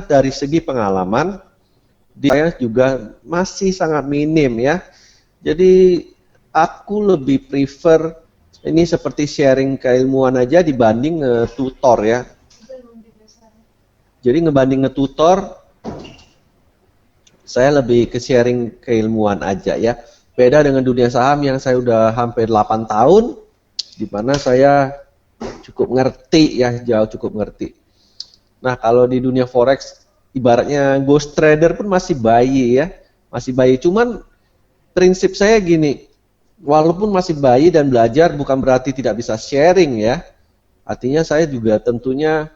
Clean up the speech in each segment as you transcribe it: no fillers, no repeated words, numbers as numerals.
dari segi pengalaman, saya juga masih sangat minim ya. Jadi aku lebih prefer ini seperti sharing keilmuan aja dibanding tutor ya. Jadi ngebanding nge-tutor, saya lebih ke sharing keilmuan aja ya. Beda dengan dunia saham yang saya udah hampir 8 tahun, di mana saya cukup ngerti ya, jauh cukup ngerti. Nah kalau di dunia forex, ibaratnya ghost trader pun masih bayi ya, masih bayi. Cuman prinsip saya gini, walaupun masih bayi dan belajar bukan berarti tidak bisa sharing ya. Artinya saya juga tentunya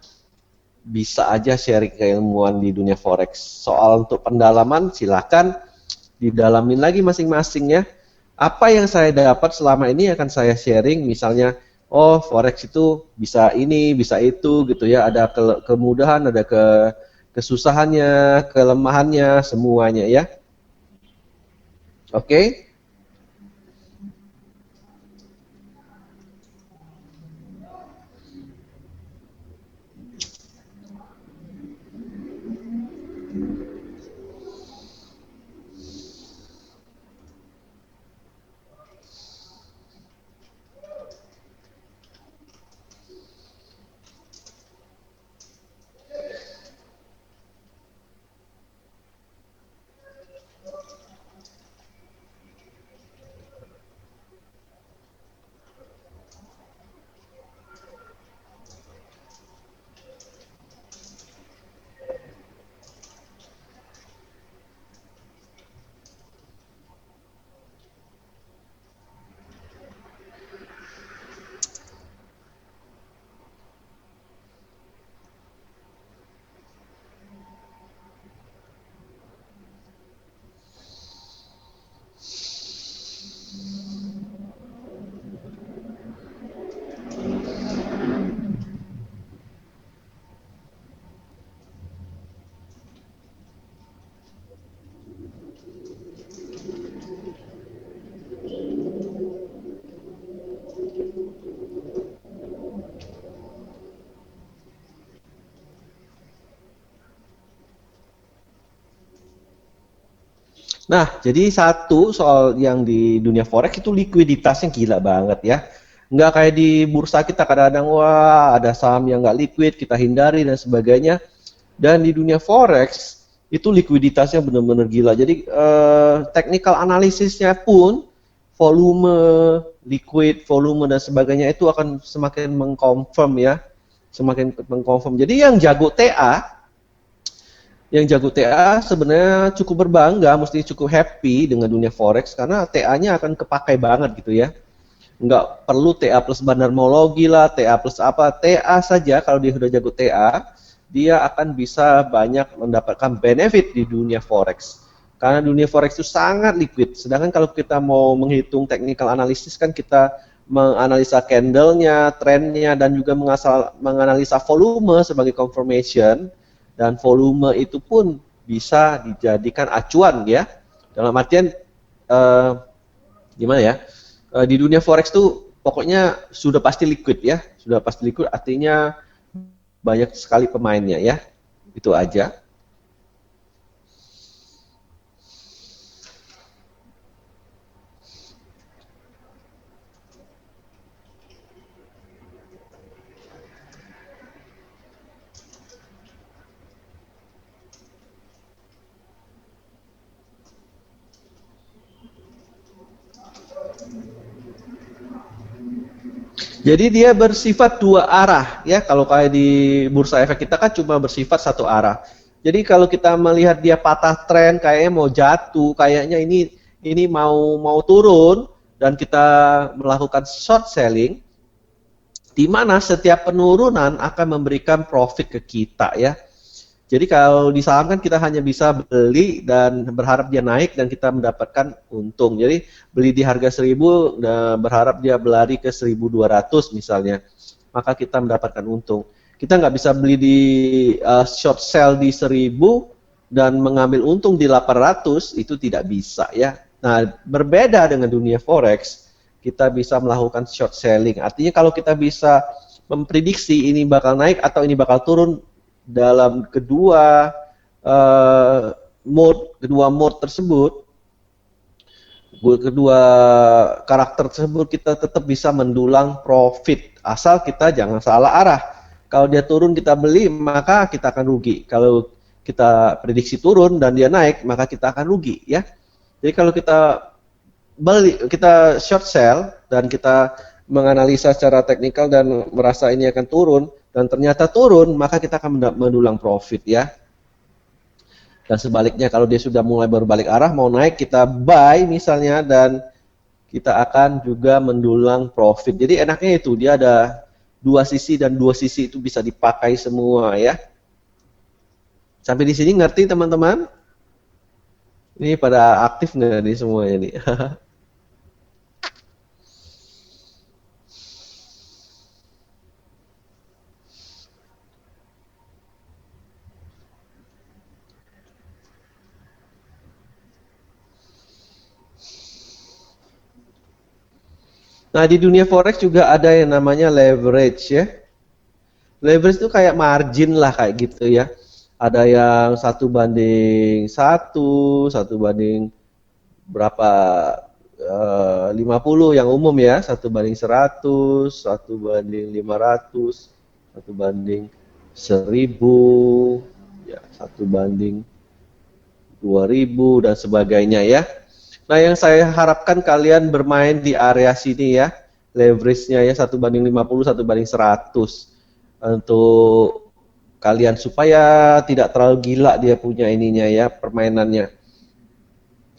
bisa aja sharing keilmuan di dunia forex. Soal untuk pendalaman silakan didalamin lagi masing-masing ya. Apa yang saya dapat selama ini akan saya sharing, misalnya oh forex itu bisa ini, bisa itu gitu ya, ada kemudahan, ada kesusahannya, kelemahannya, semuanya ya. Oke. Nah, jadi satu soal yang di dunia forex itu likuiditasnya gila banget ya. Nggak kayak di bursa kita kadang-kadang, wah ada saham yang nggak liquid, kita hindari dan sebagainya. Dan di dunia forex itu likuiditasnya benar-benar gila. Jadi technical analisisnya pun volume, liquid, volume dan sebagainya itu akan semakin mengconfirm ya. Semakin mengconfirm. Jadi yang jago TA sebenarnya cukup berbangga, mesti cukup happy dengan dunia forex karena TA-nya akan kepakai banget gitu ya. Nggak perlu TA plus bandarmologi lah, TA plus apa, TA saja kalau dia sudah jago TA, dia akan bisa banyak mendapatkan benefit di dunia forex. Karena dunia forex itu sangat liquid. Sedangkan kalau kita mau menghitung technical analysis kan kita menganalisa candle-nya, trend-nya, dan juga menganalisa volume sebagai confirmation. Dan volume itu pun bisa dijadikan acuan ya. Dalam artian gimana ya? Di dunia forex tuh pokoknya sudah pasti liquid ya. Sudah pasti liquid artinya banyak sekali pemainnya ya. Itu aja. Jadi dia bersifat dua arah ya. Kalau kayak di bursa efek kita kan cuma bersifat satu arah. Jadi kalau kita melihat dia patah tren, kayaknya mau jatuh, kayaknya ini mau turun dan kita melakukan short selling, di mana setiap penurunan akan memberikan profit ke kita ya. Jadi kalau di saham kan kita hanya bisa beli dan berharap dia naik dan kita mendapatkan untung. Jadi beli di harga 1000 dan berharap dia berlari ke 1200 misalnya, maka kita mendapatkan untung. Kita nggak bisa beli di short sell di 1000 dan mengambil untung di 800, itu tidak bisa ya. Nah, berbeda dengan dunia forex, kita bisa melakukan short selling. Artinya kalau kita bisa memprediksi ini bakal naik atau ini bakal turun dalam kedua kedua mode tersebut, kedua karakter tersebut kita tetap bisa mendulang profit, asal kita jangan salah arah. Kalau dia turun kita beli, maka kita akan rugi. Kalau kita prediksi turun dan dia naik, maka kita akan rugi, ya. Jadi kalau kita beli, kita short sell dan kita menganalisa secara teknikal dan merasa ini akan turun dan ternyata turun, maka kita akan mendulang profit, ya. Dan sebaliknya kalau dia sudah mulai berbalik arah mau naik, kita buy misalnya dan kita akan juga mendulang profit. Jadi enaknya itu dia ada dua sisi dan dua sisi itu bisa dipakai semua, ya. Sampai di sini ngerti teman-teman? Ini pada aktif nggak nih semuanya nih? Nah, di dunia forex juga ada yang namanya leverage, ya. Leverage itu kayak margin lah kayak gitu, ya. Ada yang 1:1, 1 banding berapa, 50 yang umum, ya, 1:100, 1:500, 1:1000, ya, 1:2000 dan sebagainya, ya. Nah, yang saya harapkan kalian bermain di area sini, ya, leverage-nya, ya, 1:50, 1:100 untuk kalian supaya tidak terlalu gila dia punya ininya, ya, permainannya.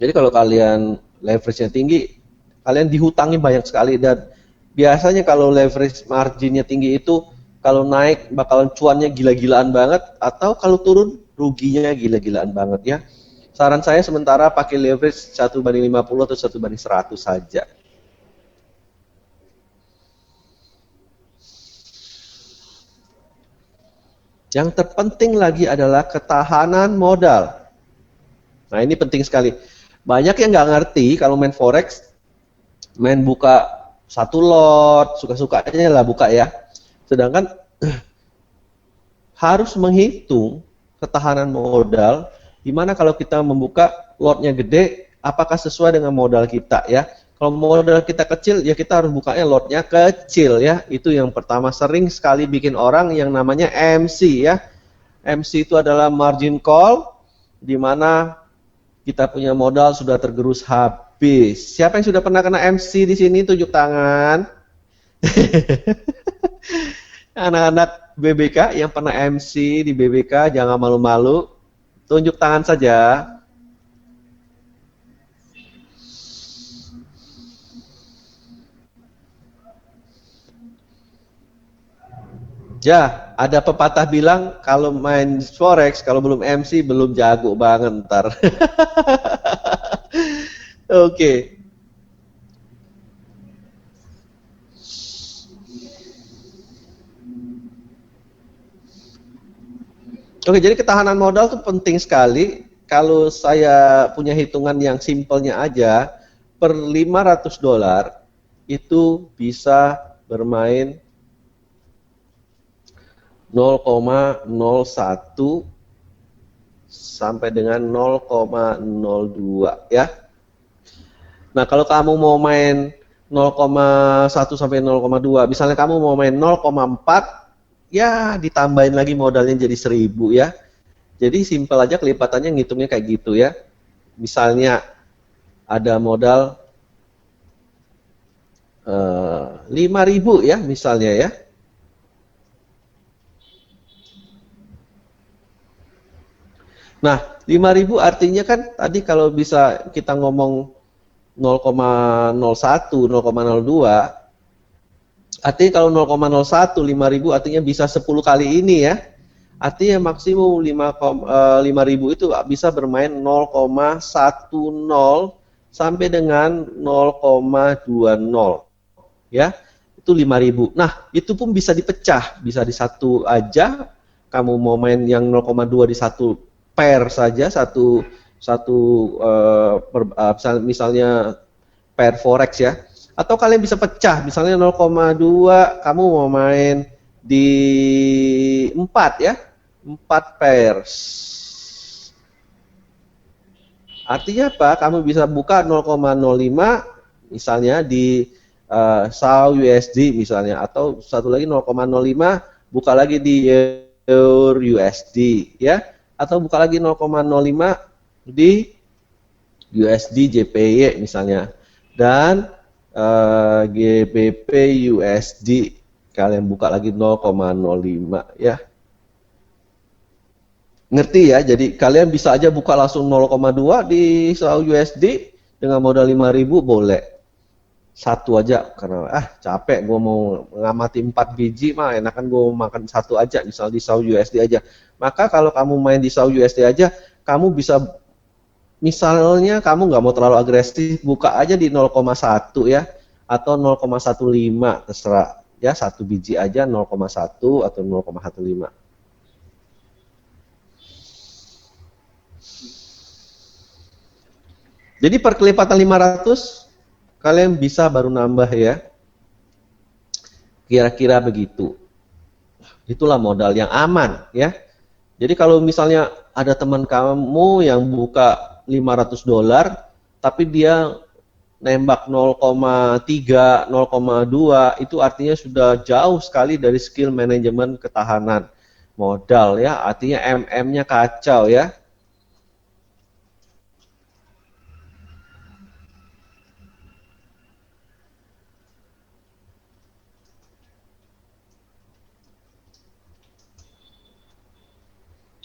Jadi kalau kalian leverage-nya tinggi, kalian dihutangi banyak sekali dan biasanya kalau leverage marginnya tinggi itu kalau naik bakalan cuannya gila-gilaan banget atau kalau turun ruginya gila-gilaan banget, ya. Saran saya sementara pakai leverage 1:50 atau 1:100 saja. Yang terpenting lagi adalah ketahanan modal. Nah, ini penting sekali. Banyak yang nggak ngerti kalau main forex, main buka satu lot, suka-sukanya lah buka, ya. Sedangkan harus menghitung ketahanan modal, dimana kalau kita membuka lotnya gede, apakah sesuai dengan modal kita, ya. Kalau modal kita kecil, ya kita harus bukanya lotnya kecil, ya. Itu yang pertama, sering sekali bikin orang yang namanya MC, ya. MC itu adalah margin call, di mana kita punya modal sudah tergerus habis. Siapa yang sudah pernah kena MC di sini? Tunjuk tangan. Anak-anak BBK yang pernah MC di BBK, jangan malu-malu. Tunjuk tangan saja. Ya, ada pepatah bilang kalau main forex, kalau belum MC belum jago banget ntar. Oke. Oke, jadi ketahanan modal itu penting sekali. Kalau saya punya hitungan yang simpelnya aja, per $500 itu bisa bermain 0,01 sampai dengan 0,02, ya. Nah, kalau kamu mau main 0,1 sampai 0,2, misalnya kamu mau main 0,4, ya ditambahin lagi modalnya jadi 1.000, ya. Jadi simpel aja kelipatannya ngitungnya kayak gitu, ya. Misalnya ada modal 5.000, ya, misalnya, ya. Nah, 5.000 artinya kan tadi kalau bisa kita ngomong 0,01, 0,02, artinya kalau 0,01, 5.000 artinya bisa 10 kali ini, ya. Artinya maksimum 5.000 itu bisa bermain 0,10 sampai dengan 0,20, ya. Itu 5.000. Nah, itu pun bisa dipecah, bisa di satu aja. Kamu mau main yang 0,2 di satu pair saja, misalnya pair forex, ya. Atau kalian bisa pecah, misalnya 0,2 kamu mau main di 4, ya. 4 pairs. Artinya apa? Kamu bisa buka 0,05 misalnya di SAU USD misalnya, atau satu lagi 0,05 buka lagi di Eur USD ya, atau buka lagi 0,05 di USD JPY misalnya, dan GBP USD kalian buka lagi 0,05 ya. Ngerti ya? Jadi kalian bisa aja buka langsung 0,2 di SAU USD dengan modal 5.000 boleh. Satu aja karena capek gue mau ngamati 4 biji mah enakan gue makan satu aja misal di SAU USD aja. Maka kalau kamu main di SAU USD aja, kamu bisa misalnya kamu nggak mau terlalu agresif, buka aja di 0,1 ya atau 0,15 terserah ya, satu biji aja 0,1 atau 0,15. Jadi per kelipatan 500 kalian bisa baru nambah ya. Kira-kira begitu. Itulah modal yang aman ya. Jadi kalau misalnya ada teman kamu yang buka $500 tapi dia nembak 0,3, 0,2 itu artinya sudah jauh sekali dari skill manajemen ketahanan modal ya. Artinya MM-nya kacau ya.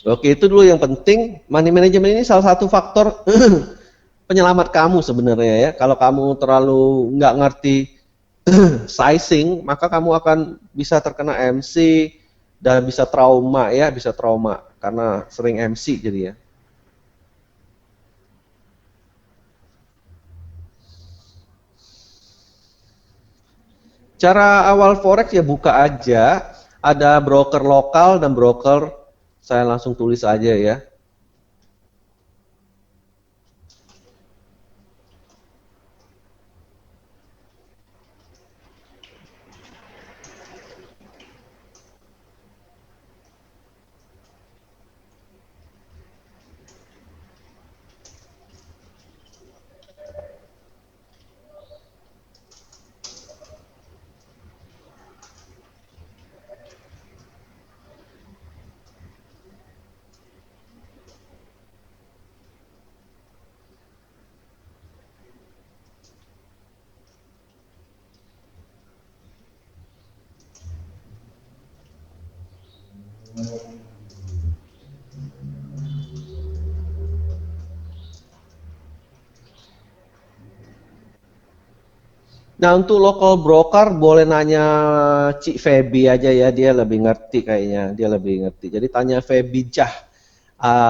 Oke, itu dulu yang penting. Money management ini salah satu faktor penyelamat kamu sebenarnya ya. Kalau kamu terlalu nggak ngerti sizing, maka kamu akan bisa terkena MC dan bisa trauma ya, bisa trauma karena sering MC jadi ya. Cara awal forex ya buka aja, ada broker lokal dan broker saya langsung tulis aja ya. Nah, untuk local broker boleh nanya Cik Feby aja ya, dia lebih ngerti kayaknya, dia lebih ngerti. Jadi tanya Feby Jah,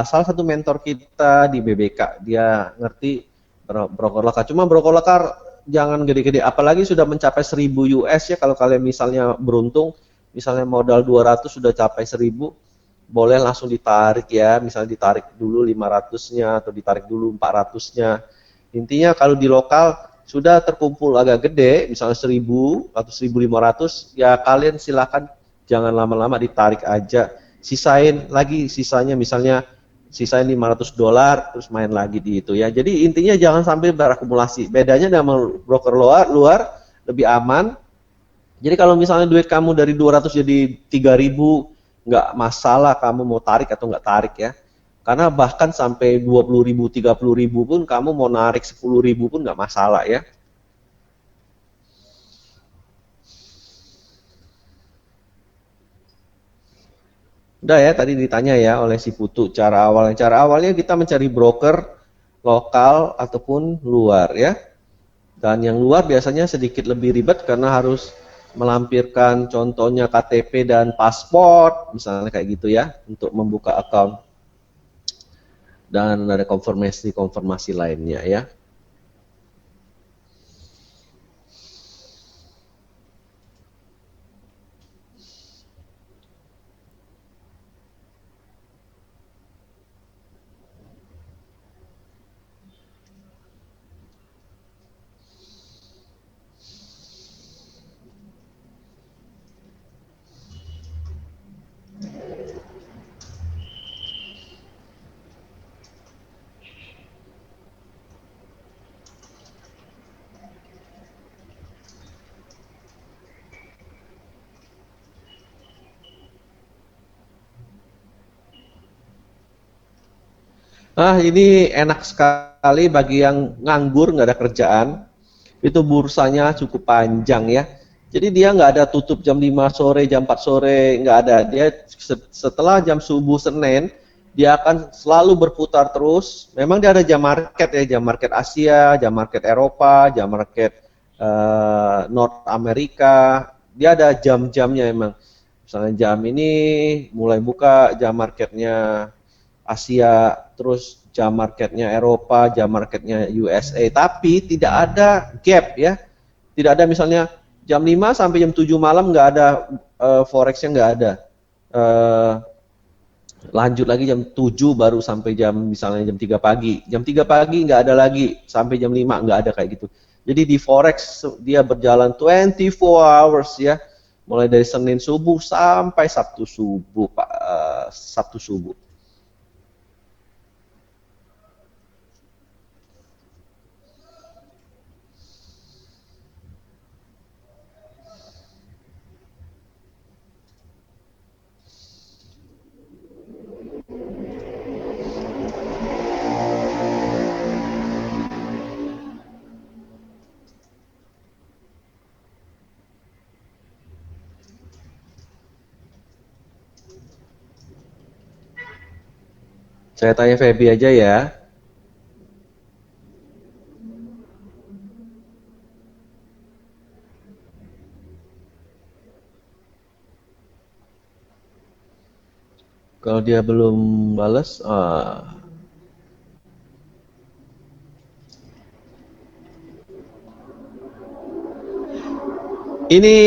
salah satu mentor kita di BBK, dia ngerti broker lokal. Cuma broker lokal jangan gede-gede, apalagi sudah mencapai 1000 US ya, kalau kalian misalnya beruntung, misalnya modal 200 sudah capai 1000, boleh langsung ditarik ya, misalnya ditarik dulu 500-nya atau ditarik dulu 400-nya. Intinya kalau di lokal sudah terkumpul agak gede, misalnya 1000 atau 1500, ya kalian silakan jangan lama-lama ditarik aja. Sisain lagi sisanya misalnya sisain $500 terus main lagi di itu ya. Jadi intinya jangan sampai berakumulasi. Bedanya dengan broker luar lebih aman. Jadi kalau misalnya duit kamu dari 200 jadi 3000, nggak masalah kamu mau tarik atau nggak tarik ya. Karena bahkan sampai 20.000, 30.000 pun kamu mau narik 10.000 pun nggak masalah ya. Udah ya, tadi ditanya ya oleh si Putu cara awalnya. Cara awalnya kita mencari broker lokal ataupun luar ya. Dan yang luar biasanya sedikit lebih ribet karena harus melampirkan contohnya KTP dan paspor, misalnya kayak gitu ya, untuk membuka account. Dan ada konfirmasi-konfirmasi lainnya ya. Ini enak sekali bagi yang nganggur, nggak ada kerjaan. Itu bursanya cukup panjang ya. Jadi dia nggak ada tutup jam 5 sore, jam 4 sore, nggak ada. Dia setelah jam subuh Senin, dia akan selalu berputar terus. Memang dia ada jam market ya, jam market Asia, jam market Eropa, jam market North Amerika. Dia ada jam-jamnya emang. Misalnya jam ini mulai buka jam marketnya Asia, terus jam marketnya Eropa, jam marketnya USA, tapi tidak ada gap ya, tidak ada misalnya jam 5 sampai jam 7 malam nggak ada forex-nya nggak ada. Uh, Lanjut lagi jam 7 baru sampai jam misalnya jam 3 pagi. Jam 3 pagi nggak ada lagi, sampai jam 5 nggak ada kayak gitu. Jadi di forex dia berjalan 24 hours ya. Mulai dari Senin subuh sampai Sabtu subuh, Pak. Sabtu subuh. Saya tanya Feby aja ya. Kalau dia belum balas, ini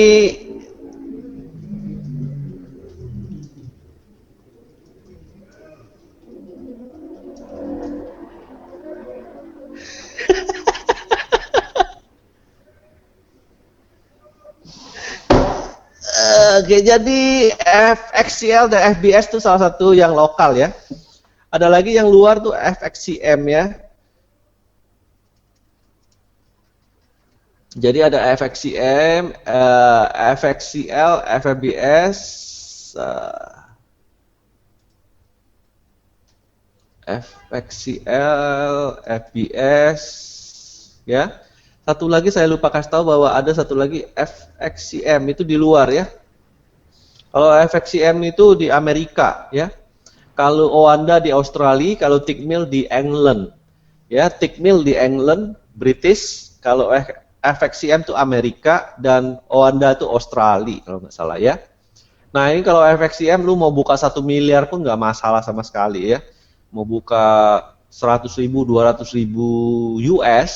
oke, jadi FXCL dan FBS itu salah satu yang lokal ya. Ada lagi yang luar tuh FXCM ya. Jadi ada FXCM, FXCL, FBS, FXCL, FBS, ya. Satu lagi saya lupa kasih tahu bahwa ada satu lagi FXCM itu di luar ya. Kalau FXCM itu di Amerika ya. Kalau Oanda di Australia, kalau Tickmill di England. Ya, Tickmill di England, British, kalau FXCM itu Amerika dan Oanda itu Australia kalau nggak salah ya. Nah ini kalau FXCM lu mau buka 1 miliar pun nggak masalah sama sekali ya. Mau buka 100.000, 200.000 US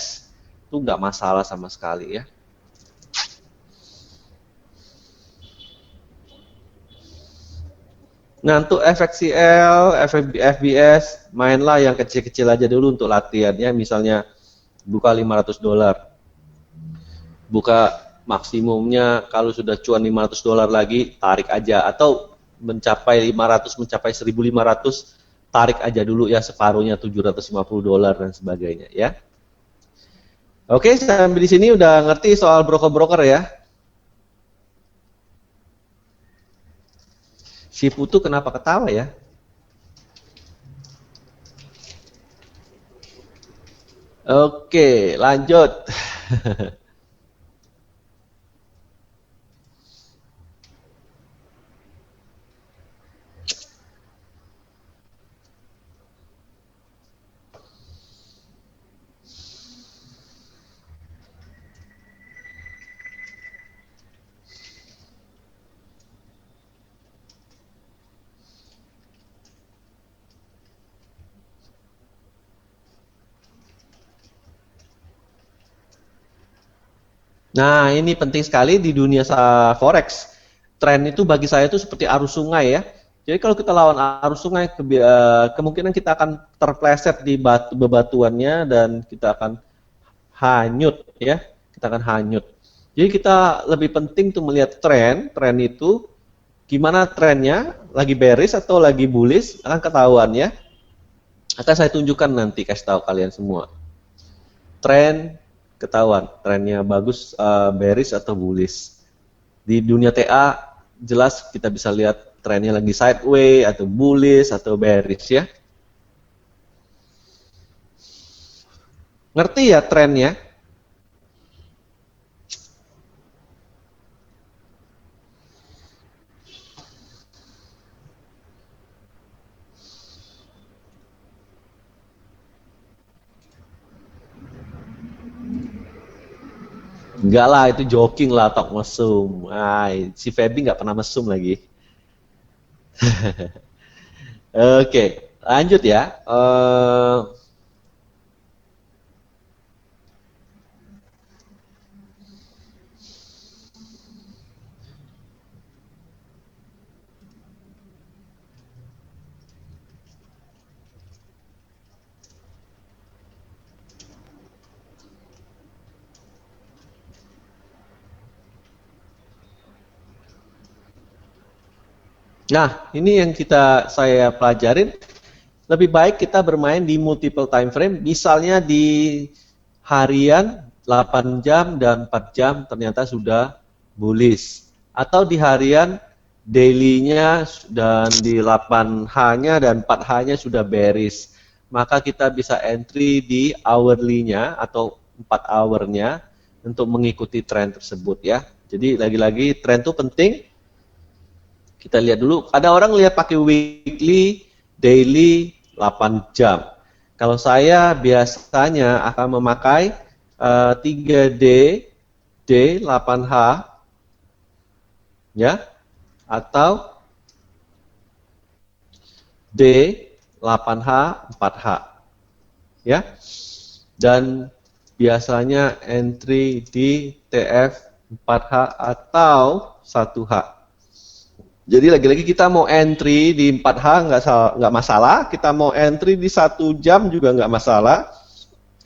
itu nggak masalah sama sekali ya. Nah untuk FXCL, FBS, mainlah yang kecil-kecil aja dulu untuk latihan ya. Misalnya buka $500. Buka maksimumnya kalau sudah cuan $500 lagi, tarik aja. Atau mencapai 500, mencapai 1.500, tarik aja dulu ya separuhnya $750 dan sebagainya ya. Oke, sampai di sini udah ngerti soal broker-broker ya. Si Putu kenapa ketawa ya? Oke, lanjut. Nah, ini penting sekali di dunia forex. Tren itu bagi saya itu seperti arus sungai ya. Jadi kalau kita lawan arus sungai, kemungkinan kita akan terpleset di bebatuannya dan kita akan hanyut ya. Kita akan hanyut. Jadi kita lebih penting tuh melihat tren itu gimana trennya, lagi bearish atau lagi bullish akan ketahuan ya. Akan saya tunjukkan nanti, kasih tahu kalian semua. Tren ketahuan, trennya bagus, bearish atau bullish. Di dunia TA jelas kita bisa lihat trennya lagi sideways atau bullish atau bearish ya. Ngerti ya trennya? Enggak lah, itu joking lah, tok mesum. Si Feby nggak pernah mesum lagi. Oke, lanjut ya. Nah, ini yang saya pelajarin. Lebih baik kita bermain di multiple time frame, misalnya di harian 8 jam dan 4 jam ternyata sudah bullish. Atau di harian daily-nya dan di 8H-nya dan 4H-nya sudah bearish. Maka kita bisa entry di hourly-nya atau 4 hour-nya untuk mengikuti tren tersebut ya. Jadi lagi-lagi tren itu penting. Kita lihat dulu, ada orang lihat pakai weekly, daily, 8 jam. Kalau saya biasanya akan memakai 3D, D, 8H, ya, atau D, 8H, 4H, ya. Dan biasanya entry di TF 4H atau 1H. Jadi lagi-lagi kita mau entry di 4H nggak masalah, kita mau entry di 1 jam juga nggak masalah,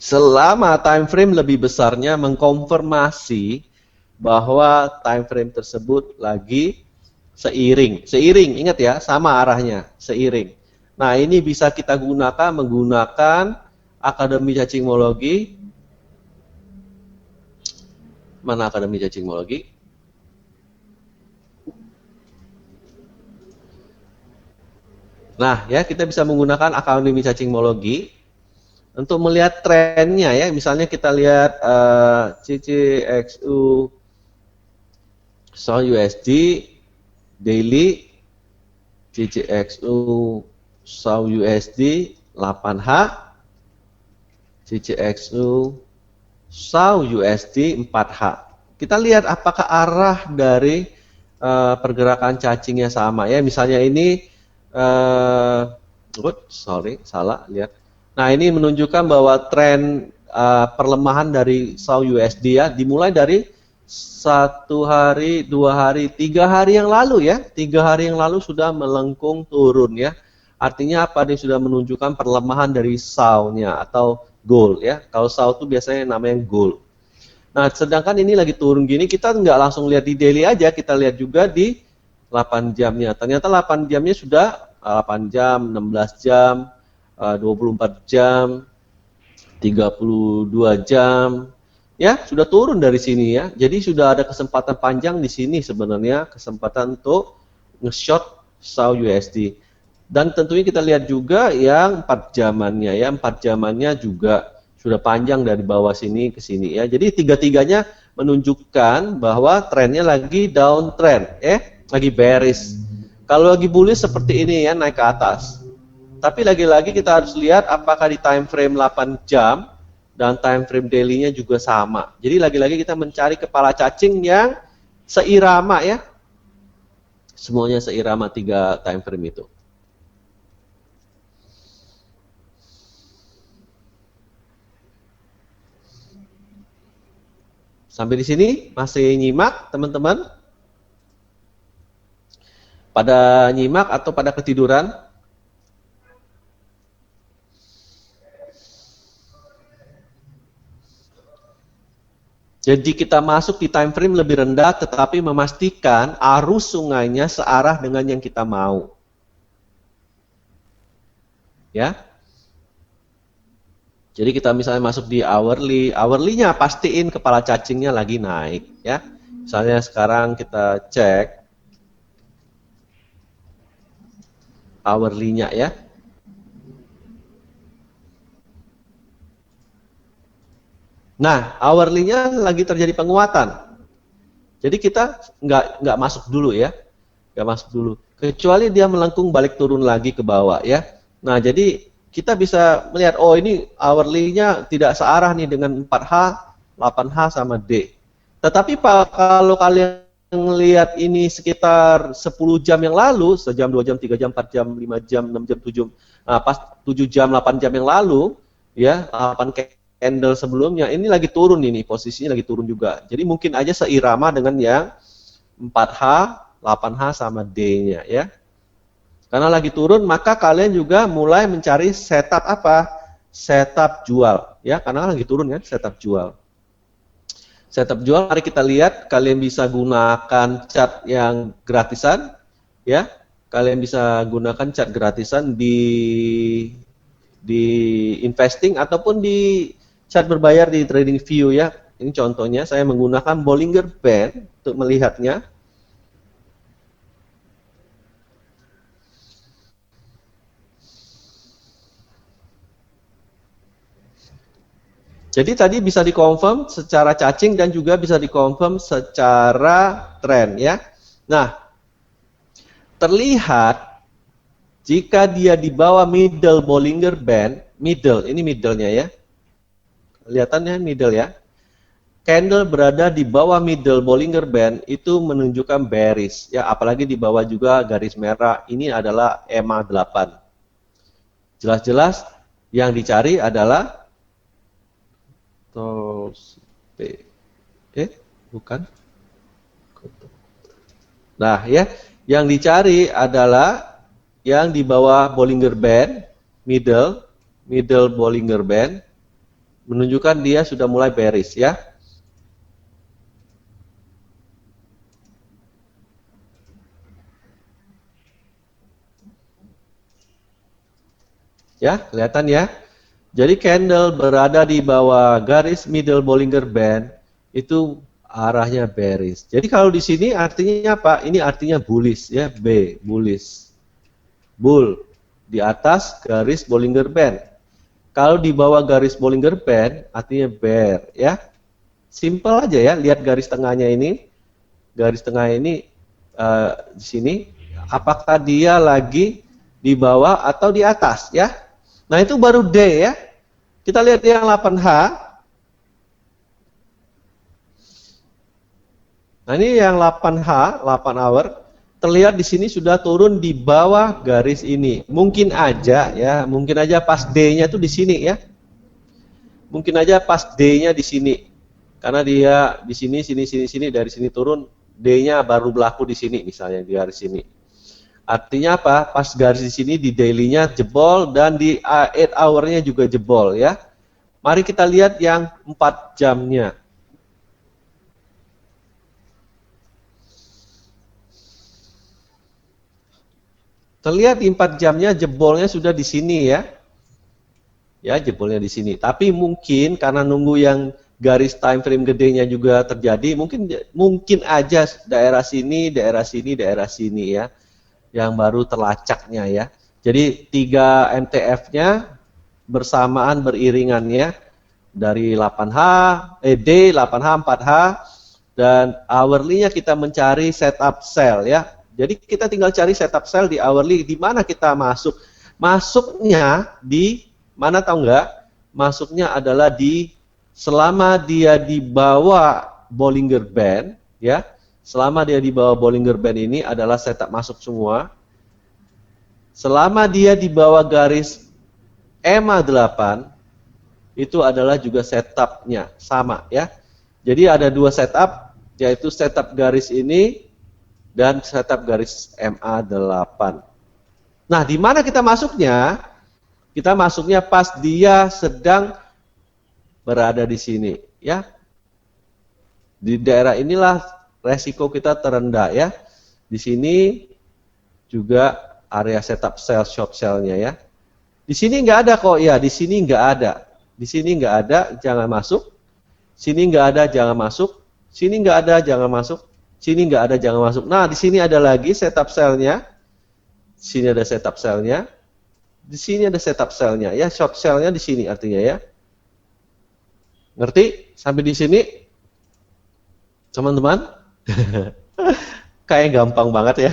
selama time frame lebih besarnya mengkonfirmasi bahwa time frame tersebut lagi seiring, ingat ya, sama arahnya, seiring. Nah ini bisa kita menggunakan Akademi Cacingologi. Mana Akademi Cacingologi? Nah, ya kita bisa menggunakan Akademi Cacingologi untuk melihat trennya ya. Misalnya kita lihat CCXU SAU USD daily, CCXU SAU USD 8H, CCXU SAU USD 4H. Kita lihat apakah arah dari pergerakan cacingnya sama ya. Misalnya ini salah lihat. Nah, ini menunjukkan bahwa tren perlemahan dari SAU USD ya dimulai dari 1 hari, 2 hari, 3 hari yang lalu ya. 3 hari yang lalu sudah melengkung turun ya. Artinya apa? Dia sudah menunjukkan perlemahan dari SAU-nya atau gold ya. Kalau SAU itu biasanya namanya gold. Nah, sedangkan ini lagi turun gini, kita nggak langsung lihat di daily aja, kita lihat juga di 8 jamnya. Ternyata 8 jamnya sudah 8 jam, 16 jam, 24 jam, 32 jam. Ya, sudah turun dari sini ya. Jadi sudah ada kesempatan panjang di sini sebenarnya, kesempatan untuk nge-short SAU USD. Dan tentunya kita lihat juga yang 4 jamannya ya, 4 jamannya juga sudah panjang dari bawah sini ke sini ya. Jadi tiga-tiganya menunjukkan bahwa trennya lagi downtrend, lagi bearish. Kalau lagi bullish seperti ini ya, naik ke atas. Tapi lagi-lagi kita harus lihat apakah di time frame 8 jam dan time frame daily-nya juga sama. Jadi lagi-lagi kita mencari kepala cacing yang seirama ya. Semuanya seirama 3 time frame itu. Sampai di sini masih nyimak teman-teman? Pada nyimak atau pada ketiduran? Jadi kita masuk di time frame lebih rendah tetapi memastikan arus sungainya searah dengan yang kita mau. Ya. Jadi kita misalnya masuk di hourly, hourly-nya pastiin kepala cacingnya lagi naik ya. Misalnya sekarang kita cek hourly-nya ya. Nah, hourly-nya lagi terjadi penguatan. Jadi kita nggak masuk dulu ya, nggak masuk dulu. Kecuali dia melengkung balik turun lagi ke bawah ya. Nah, jadi kita bisa melihat, oh ini hourly-nya tidak searah nih dengan 4H, 8H sama D. Tetapi Pak, kalau kalian melihat ini sekitar 10 jam yang lalu, sejam, 2 jam, 3 jam, 4 jam, 5 jam, 6 jam, 7 jam, nah, pas 7 jam, 8 jam yang lalu, ya, 8 candle sebelumnya, ini lagi turun ini, posisinya lagi turun juga. Jadi mungkin aja seirama dengan yang 4H, 8H sama D-nya ya. Karena lagi turun, maka kalian juga mulai mencari setup apa? Setup jual ya, karena lagi turun kan, setup jual. Setup jual, mari kita lihat, kalian bisa gunakan chart yang gratisan ya. Kalian bisa gunakan chart gratisan di investing ataupun di chart berbayar di TradingView ya. Ini contohnya saya menggunakan Bollinger Band untuk melihatnya. Jadi tadi bisa dikonfirm secara cacing dan juga bisa dikonfirm secara tren ya. Nah, terlihat jika dia di bawah middle Bollinger Band, middle, ini middle-nya ya. Kelihatannya middle ya. Candle berada di bawah middle Bollinger Band itu menunjukkan bearish ya, apalagi di bawah juga garis merah ini adalah EMA 8. Jelas-jelas yang dicari adalah bukan. Nah, ya, yang dicari adalah yang di bawah Bollinger Band, middle Bollinger Band menunjukkan dia sudah mulai bearish ya. Ya, kelihatan ya. Jadi candle berada di bawah garis middle Bollinger Band itu arahnya bearish. Jadi kalau di sini artinya apa? Ini artinya bullish ya, B, bullish. Bull di atas garis Bollinger Band. Kalau di bawah garis Bollinger Band artinya bear ya. Simple aja ya, lihat garis tengahnya ini. Garis tengah ini di sini apakah dia lagi di bawah atau di atas ya? Nah, itu baru D ya. Kita lihat yang 8H. Nah, ini yang 8H, 8 hour. Terlihat di sini sudah turun di bawah garis ini. Mungkin aja ya, mungkin aja pas D-nya itu di sini ya. Mungkin aja pas D-nya di sini. Karena dia di sini, sini, dari sini turun, D-nya baru berlaku di sini misalnya di garis sini. Artinya apa? Pas garis di sini di daily-nya jebol dan di 8 hour-nya juga jebol ya. Mari kita lihat yang 4 jamnya. Terlihat di 4 jamnya jebolnya sudah di sini ya. Ya, jebolnya di sini. Tapi mungkin karena nunggu yang garis time frame gedenya juga terjadi, mungkin aja daerah sini, daerah sini, daerah sini ya. Yang baru terlacaknya ya. Jadi 3 MTF-nya bersamaan beriringannya dari 8H, D, 8H, 4H, dan hourly-nya kita mencari setup sell ya. Jadi kita tinggal cari setup sell di hourly, di mana kita masuk. Masuknya di mana tahu nggak? Masuknya adalah di selama dia di bawah Bollinger Band ya. Selama dia di bawah Bollinger Band ini adalah setup masuk semua. Selama dia di bawah garis EMA 8 itu adalah juga setupnya sama ya. Jadi ada 2 setup, yaitu setup garis ini dan setup garis MA 8. Nah, di mana kita masuknya? Kita masuknya pas dia sedang berada di sini ya. Di daerah inilah resiko kita terendah ya. Di sini juga area setup sell, short sell-nya ya. Di sini nggak ada kok ya, di sini nggak ada. Di sini nggak ada, jangan masuk. Sini nggak ada, jangan masuk. Sini nggak ada, jangan masuk. Sini nggak ada, jangan masuk. Nah, di sini ada lagi setup sell-nya. Sini ada setup sell-nya. Di sini ada setup sell-nya ya, short sell-nya di sini artinya ya. Ngerti sampai di sini, teman-teman? Kayak gampang banget ya.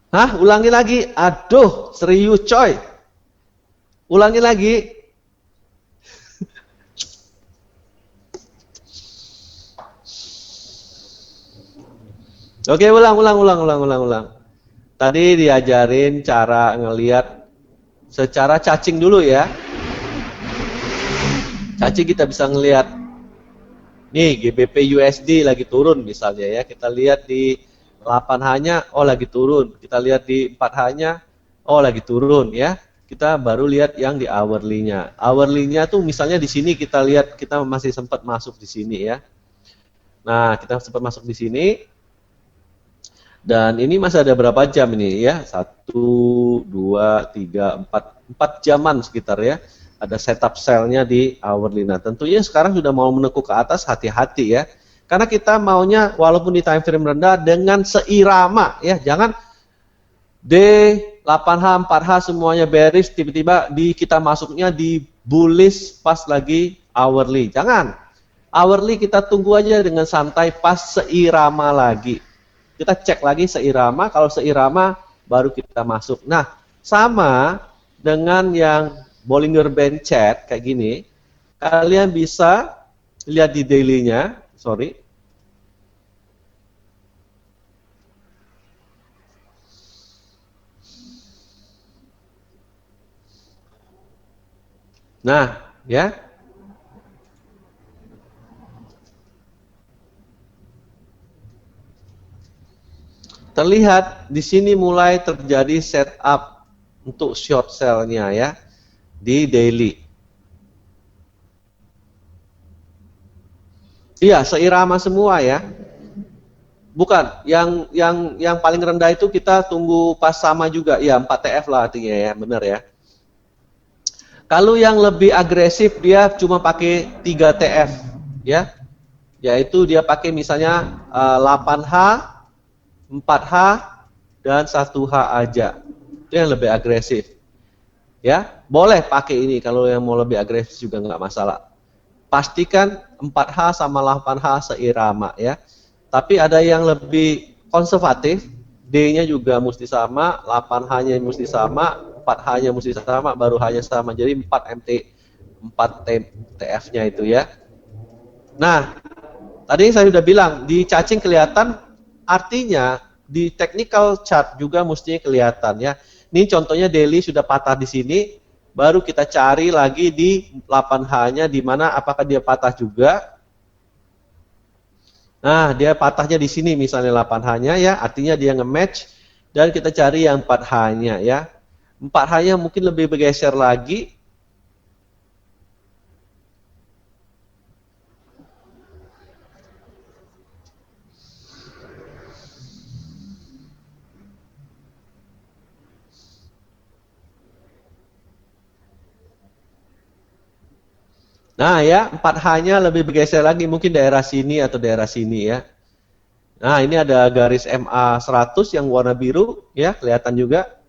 Hah, ulangi lagi. Aduh, serius coy. Ulangi lagi. Oke, ulang. Tadi diajarin cara ngelihat secara cacing dulu ya. Cacing kita bisa ngelihat nih GBP USD lagi turun misalnya ya. Kita lihat di 8H-nya oh lagi turun. Kita lihat di 4H-nya oh lagi turun ya. Kita baru lihat yang di hourly-nya. Hourly-nya tuh misalnya di sini kita lihat kita masih sempat masuk di sini ya. Nah, kita sempat masuk di sini. Dan ini masih ada berapa jam ini ya? 1, 2, 3, 4 jaman sekitar ya. Ada setup sell-nya di hourly. Nah, tentunya sekarang sudah mau menekuk ke atas, hati-hati ya. Karena kita maunya walaupun di time frame rendah dengan seirama ya. Jangan D8H, 4H semuanya bearish, tiba-tiba kita masuknya di bullish pas lagi hourly. Jangan. Hourly kita tunggu aja dengan santai pas seirama lagi. Kita cek lagi seirama, kalau seirama baru kita masuk. Nah, sama dengan yang Bollinger Band chart kayak gini, kalian bisa lihat di daily-nya, sorry. Nah, ya. Terlihat di sini mulai terjadi setup untuk short sell-nya ya di daily. Iya, seirama semua ya. Bukan, yang paling rendah itu kita tunggu pas sama juga. Ya, 4TF lah artinya ya, benar ya. Kalau yang lebih agresif dia cuma pakai 3TF ya. Yaitu dia pakai misalnya 8H 4H dan 1H aja. Itu yang lebih agresif. Ya, boleh pakai ini kalau yang mau lebih agresif juga nggak masalah. Pastikan 4H sama 8H seirama ya. Tapi ada yang lebih konservatif, D-nya juga mesti sama, 8H-nya mesti sama, 4H-nya mesti sama, baru H-nya sama. Jadi 4 TF-nya itu ya. Nah, tadi saya sudah bilang di cacing kelihatan. Artinya di technical chart juga mestinya kelihatan ya. Ini contohnya daily sudah patah di sini, baru kita cari lagi di 8H-nya di mana apakah dia patah juga. Nah, dia patahnya di sini misalnya 8H-nya ya, artinya dia nge-match dan kita cari yang 4H-nya ya. 4H-nya mungkin lebih bergeser lagi. Nah ya, 4H-nya lebih bergeser lagi, mungkin daerah sini atau daerah sini ya. Nah ini ada garis MA 100 yang warna biru, ya kelihatan juga.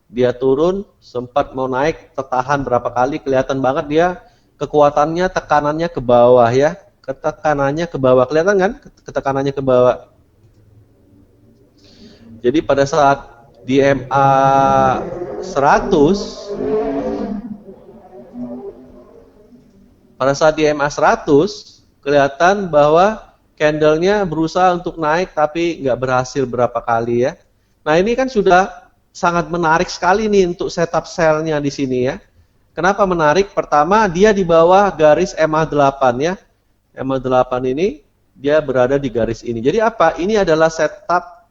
Dia turun, sempat mau naik, tertahan berapa kali, kelihatan banget dia kekuatannya, tekanannya ke bawah ya. Ketekanannya ke bawah, kelihatan kan? Ketekanannya ke bawah. Jadi pada saat di MA 100, pada saat di MA 100 kelihatan bahwa candlenya berusaha untuk naik tapi nggak berhasil berapa kali ya. Nah ini kan sudah sangat menarik sekali nih untuk setup sell-nya di sini ya. Kenapa menarik? Pertama dia di bawah garis MA 8 ya. MA 8 ini dia berada di garis ini. Jadi apa? Ini adalah setup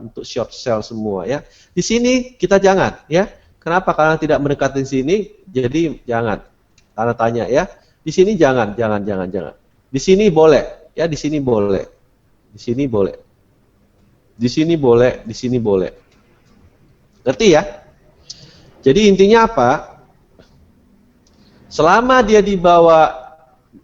untuk short sell semua ya. Di sini kita jangan ya. Kenapa? Karena tidak mendekati sini, jadi jangan. Tanda tanya ya. Di sini jangan. Di sini boleh, ya di sini boleh. Di sini boleh. Di sini boleh, di sini boleh. Ngerti ya? Jadi intinya apa? Selama dia di bawah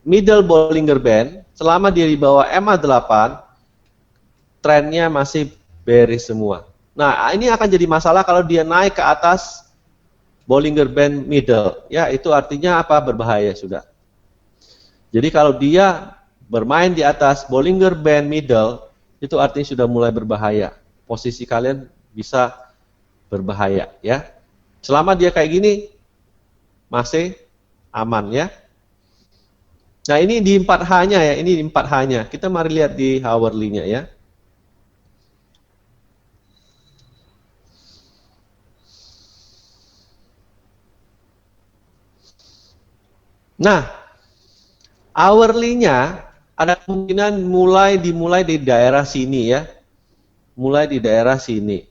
middle Bollinger Band, selama dia di bawah MA 8, trennya masih bearish semua. Nah, ini akan jadi masalah kalau dia naik ke atas Bollinger Band middle. Ya, itu artinya apa? Berbahaya sudah. Jadi kalau dia bermain di atas Bollinger Band middle, itu artinya sudah mulai berbahaya. Posisi kalian bisa berbahaya, ya. Selama dia kayak gini, masih aman, ya. Nah, ini di 4H-nya ya, ini di 4H-nya. Kita mari lihat di hourly-nya ya. Nah, hourly-nya ada kemungkinan dimulai di daerah sini ya. Mulai di daerah sini.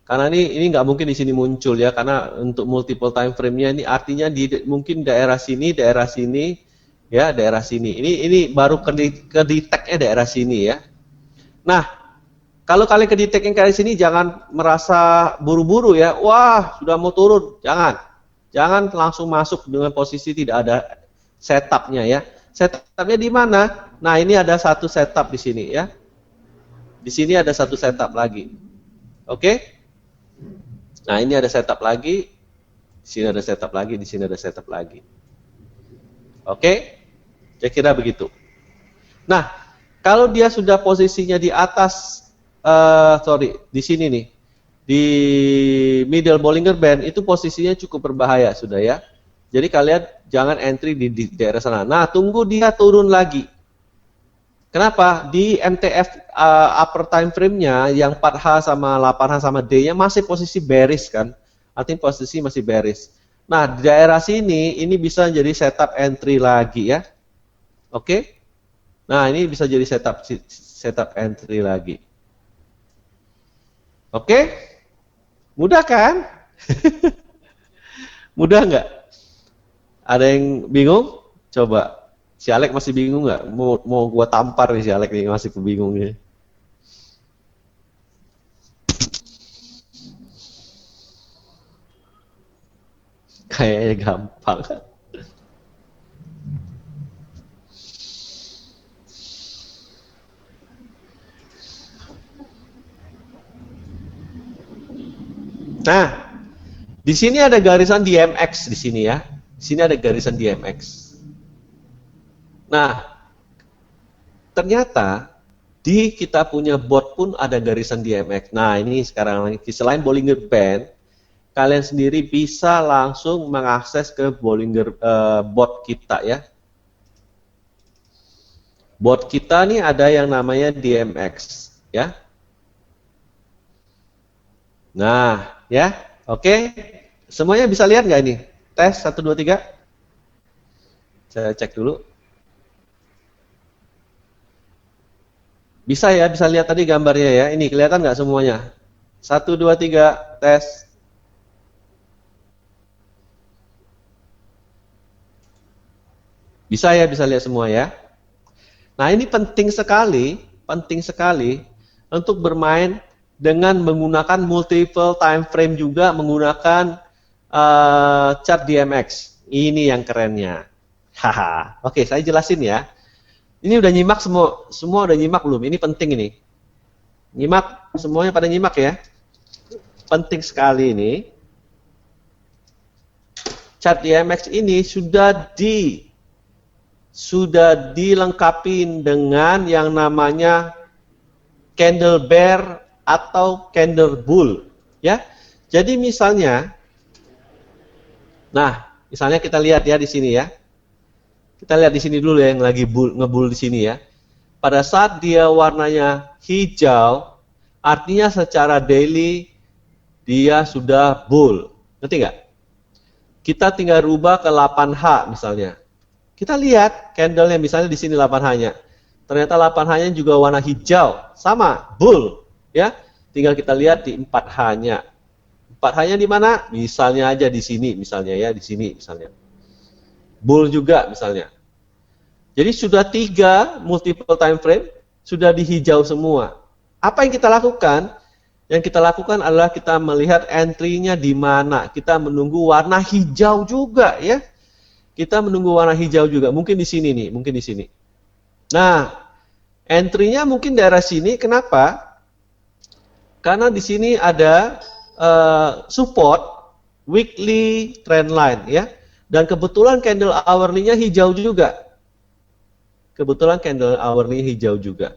Karena ini nggak mungkin di sini muncul ya, karena untuk multiple time frame-nya ini artinya mungkin daerah sini, ya daerah sini. Ini baru kedetek-nya daerah sini ya. Nah, kalau kalian kedetek yang kayak sini jangan merasa buru-buru ya. Wah, sudah mau turun, jangan langsung masuk dengan posisi tidak ada setup-nya ya. Setup-nya di mana? Nah, ini ada satu setup di sini ya. Di sini ada satu setup lagi. Oke? Nah, ini ada setup lagi, di sini ada setup lagi, di sini ada setup lagi. Oke? Saya kira begitu. Nah, kalau dia sudah posisinya di atas, di sini nih, di middle Bollinger Band, itu posisinya cukup berbahaya sudah ya. Jadi kalian jangan entry di daerah sana. Nah, tunggu dia turun lagi. Kenapa? Di MTF upper time frame-nya yang 4H sama 8H sama D-nya masih posisi bearish kan? Artinya posisi masih bearish. Nah, di daerah sini ini bisa jadi setup entry lagi ya. Oke? Nah, ini bisa jadi setup entry lagi. Oke? Mudah kan? Mudah nggak? Ada yang bingung? Coba. Si Alek masih bingung nggak? Mau gua tampar nih si Alek nih, masih kebingung nih. Kayaknya gampang. Nah, di sini ada garisan DMX di sini ya. Di sini ada garisan DMX. Nah, ternyata di kita punya bot pun ada garisan DMX. Nah, ini sekarang selain Bollinger Band, kalian sendiri bisa langsung mengakses ke Bollinger bot kita ya. Bot kita nih ada yang namanya DMX ya. Nah, ya. Oke. Semuanya bisa lihat nggak ini? Tes 1 2 3. Saya cek dulu. Bisa ya, bisa lihat tadi gambarnya ya. Ini kelihatan nggak semuanya? 1 2 3 tes. Bisa ya, bisa lihat semua ya. Nah, ini penting sekali untuk bermain dengan menggunakan multiple time frame juga, menggunakan chart DMX. Ini yang kerennya. Haha. Oke, saya jelasin ya. Ini udah nyimak semua udah nyimak belum? Ini penting ini. Nyimak, semuanya pada nyimak ya. Penting sekali ini. Chart DMX ini sudah dilengkapi dengan yang namanya candle bear atau candle bull ya. Jadi misalnya kita lihat ya di sini ya. Kita lihat di sini dulu ya yang lagi ngebull di sini ya. Pada saat dia warnanya hijau, artinya secara daily dia sudah bull. Ngerti nggak? Kita tinggal rubah ke 8H misalnya. Kita lihat candle-nya misalnya di sini 8H-nya. Ternyata 8H-nya juga warna hijau, sama, bull, ya. Tinggal kita lihat di 4H-nya. 4H-nya di mana? Misalnya aja di sini, misalnya ya, di sini misalnya. Bull juga misalnya. Jadi sudah 3 multiple time frame sudah dihijau semua. Apa yang kita lakukan? Yang kita lakukan adalah kita melihat entry-nya di mana. Kita menunggu warna hijau juga ya. Kita menunggu warna hijau juga. Mungkin di sini nih, mungkin di sini. Nah, entry-nya mungkin daerah sini. Kenapa? Karena di sini ada support weekly trend line ya. Dan kebetulan candle hourly-nya hijau juga. Kebetulan candle hourly hijau juga.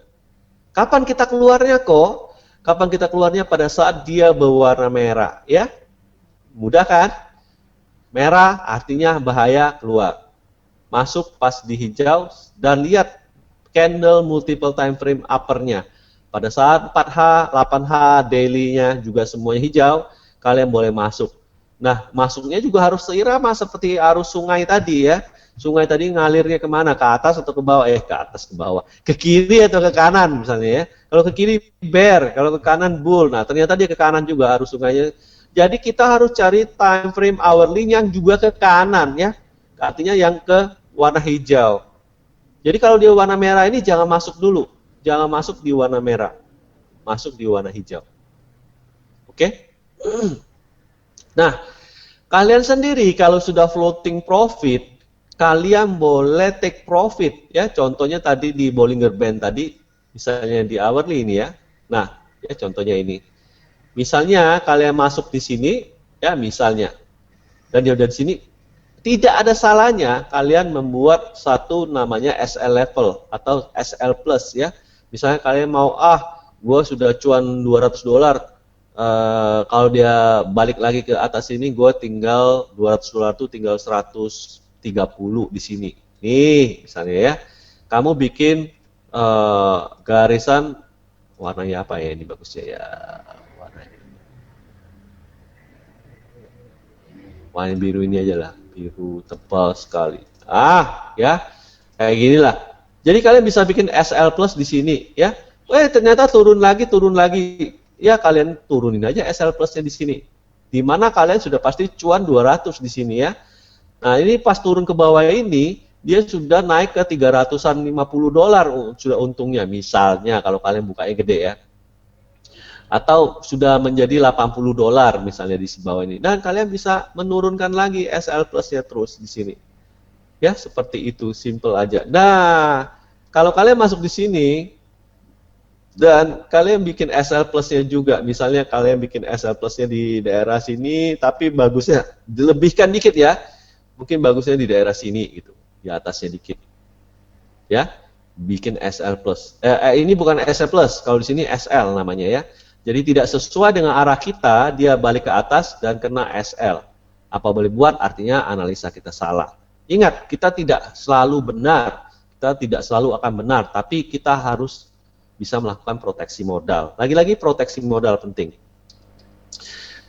Kapan kita keluarnya kok? Kapan kita keluarnya? Pada saat dia berwarna merah ya. Mudah kan? Merah artinya bahaya, keluar. Masuk pas di hijau dan lihat candle multiple time frame uppernya. Pada saat 4H, 8H, daily-nya juga semuanya hijau, kalian boleh masuk. Nah, masuknya juga harus seirama seperti arus sungai tadi ya. Sungai tadi ngalirnya kemana? Ke atas atau ke bawah? Ke atas, ke bawah. Ke kiri atau ke kanan misalnya ya. Kalau ke kiri bear, kalau ke kanan bull. Nah, ternyata dia ke kanan juga arus sungainya. Jadi kita harus cari time frame hourly yang juga ke kanan ya. Artinya yang ke warna hijau. Jadi kalau dia warna merah ini jangan masuk dulu. Jangan masuk di warna merah. Masuk di warna hijau. Oke? Nah, kalian sendiri kalau sudah floating profit, kalian boleh take profit ya. Contohnya tadi di Bollinger Band tadi, misalnya di hourly ini ya. Nah, ya contohnya ini. Misalnya kalian masuk di sini ya misalnya. Dan dia udah di sini, tidak ada salahnya kalian membuat satu namanya SL level atau SL plus ya. Misalnya kalian mau gue sudah cuan $200, kalau dia balik lagi ke atas ini gue tinggal $200 tuh tinggal 130 di sini. Nih misalnya ya. Kamu bikin garisan warnanya apa ya ini bagusnya ya. Warna biru ini aja lah, biru tebal sekali. Ya, kayak gini lah. Jadi kalian bisa bikin SL plus di sini, ya. Ternyata turun lagi. Ya, kalian turunin aja SL plusnya di sini. Dimana kalian sudah pasti cuan 200 di sini ya. Nah, ini pas turun ke bawah ini, dia sudah naik ke $350 sudah untungnya. Misalnya kalau kalian bukanya gede ya. Atau sudah menjadi $80 misalnya di bawah ini. Dan kalian bisa menurunkan lagi SL plusnya terus di sini. Ya, seperti itu, simple aja. Nah, kalau kalian masuk di sini dan kalian bikin SL plusnya juga, misalnya kalian bikin SL plusnya di daerah sini, tapi bagusnya dilebihkan dikit ya. Mungkin bagusnya di daerah sini gitu, di atasnya dikit. Ya, bikin SL plus. Ini bukan SL plus, kalau di sini SL namanya ya. Jadi tidak sesuai dengan arah kita, dia balik ke atas dan kena SL. Apa boleh buat? Artinya analisa kita salah. Ingat, kita tidak selalu benar, kita tidak selalu akan benar, tapi kita harus bisa melakukan proteksi modal. Lagi-lagi proteksi modal penting.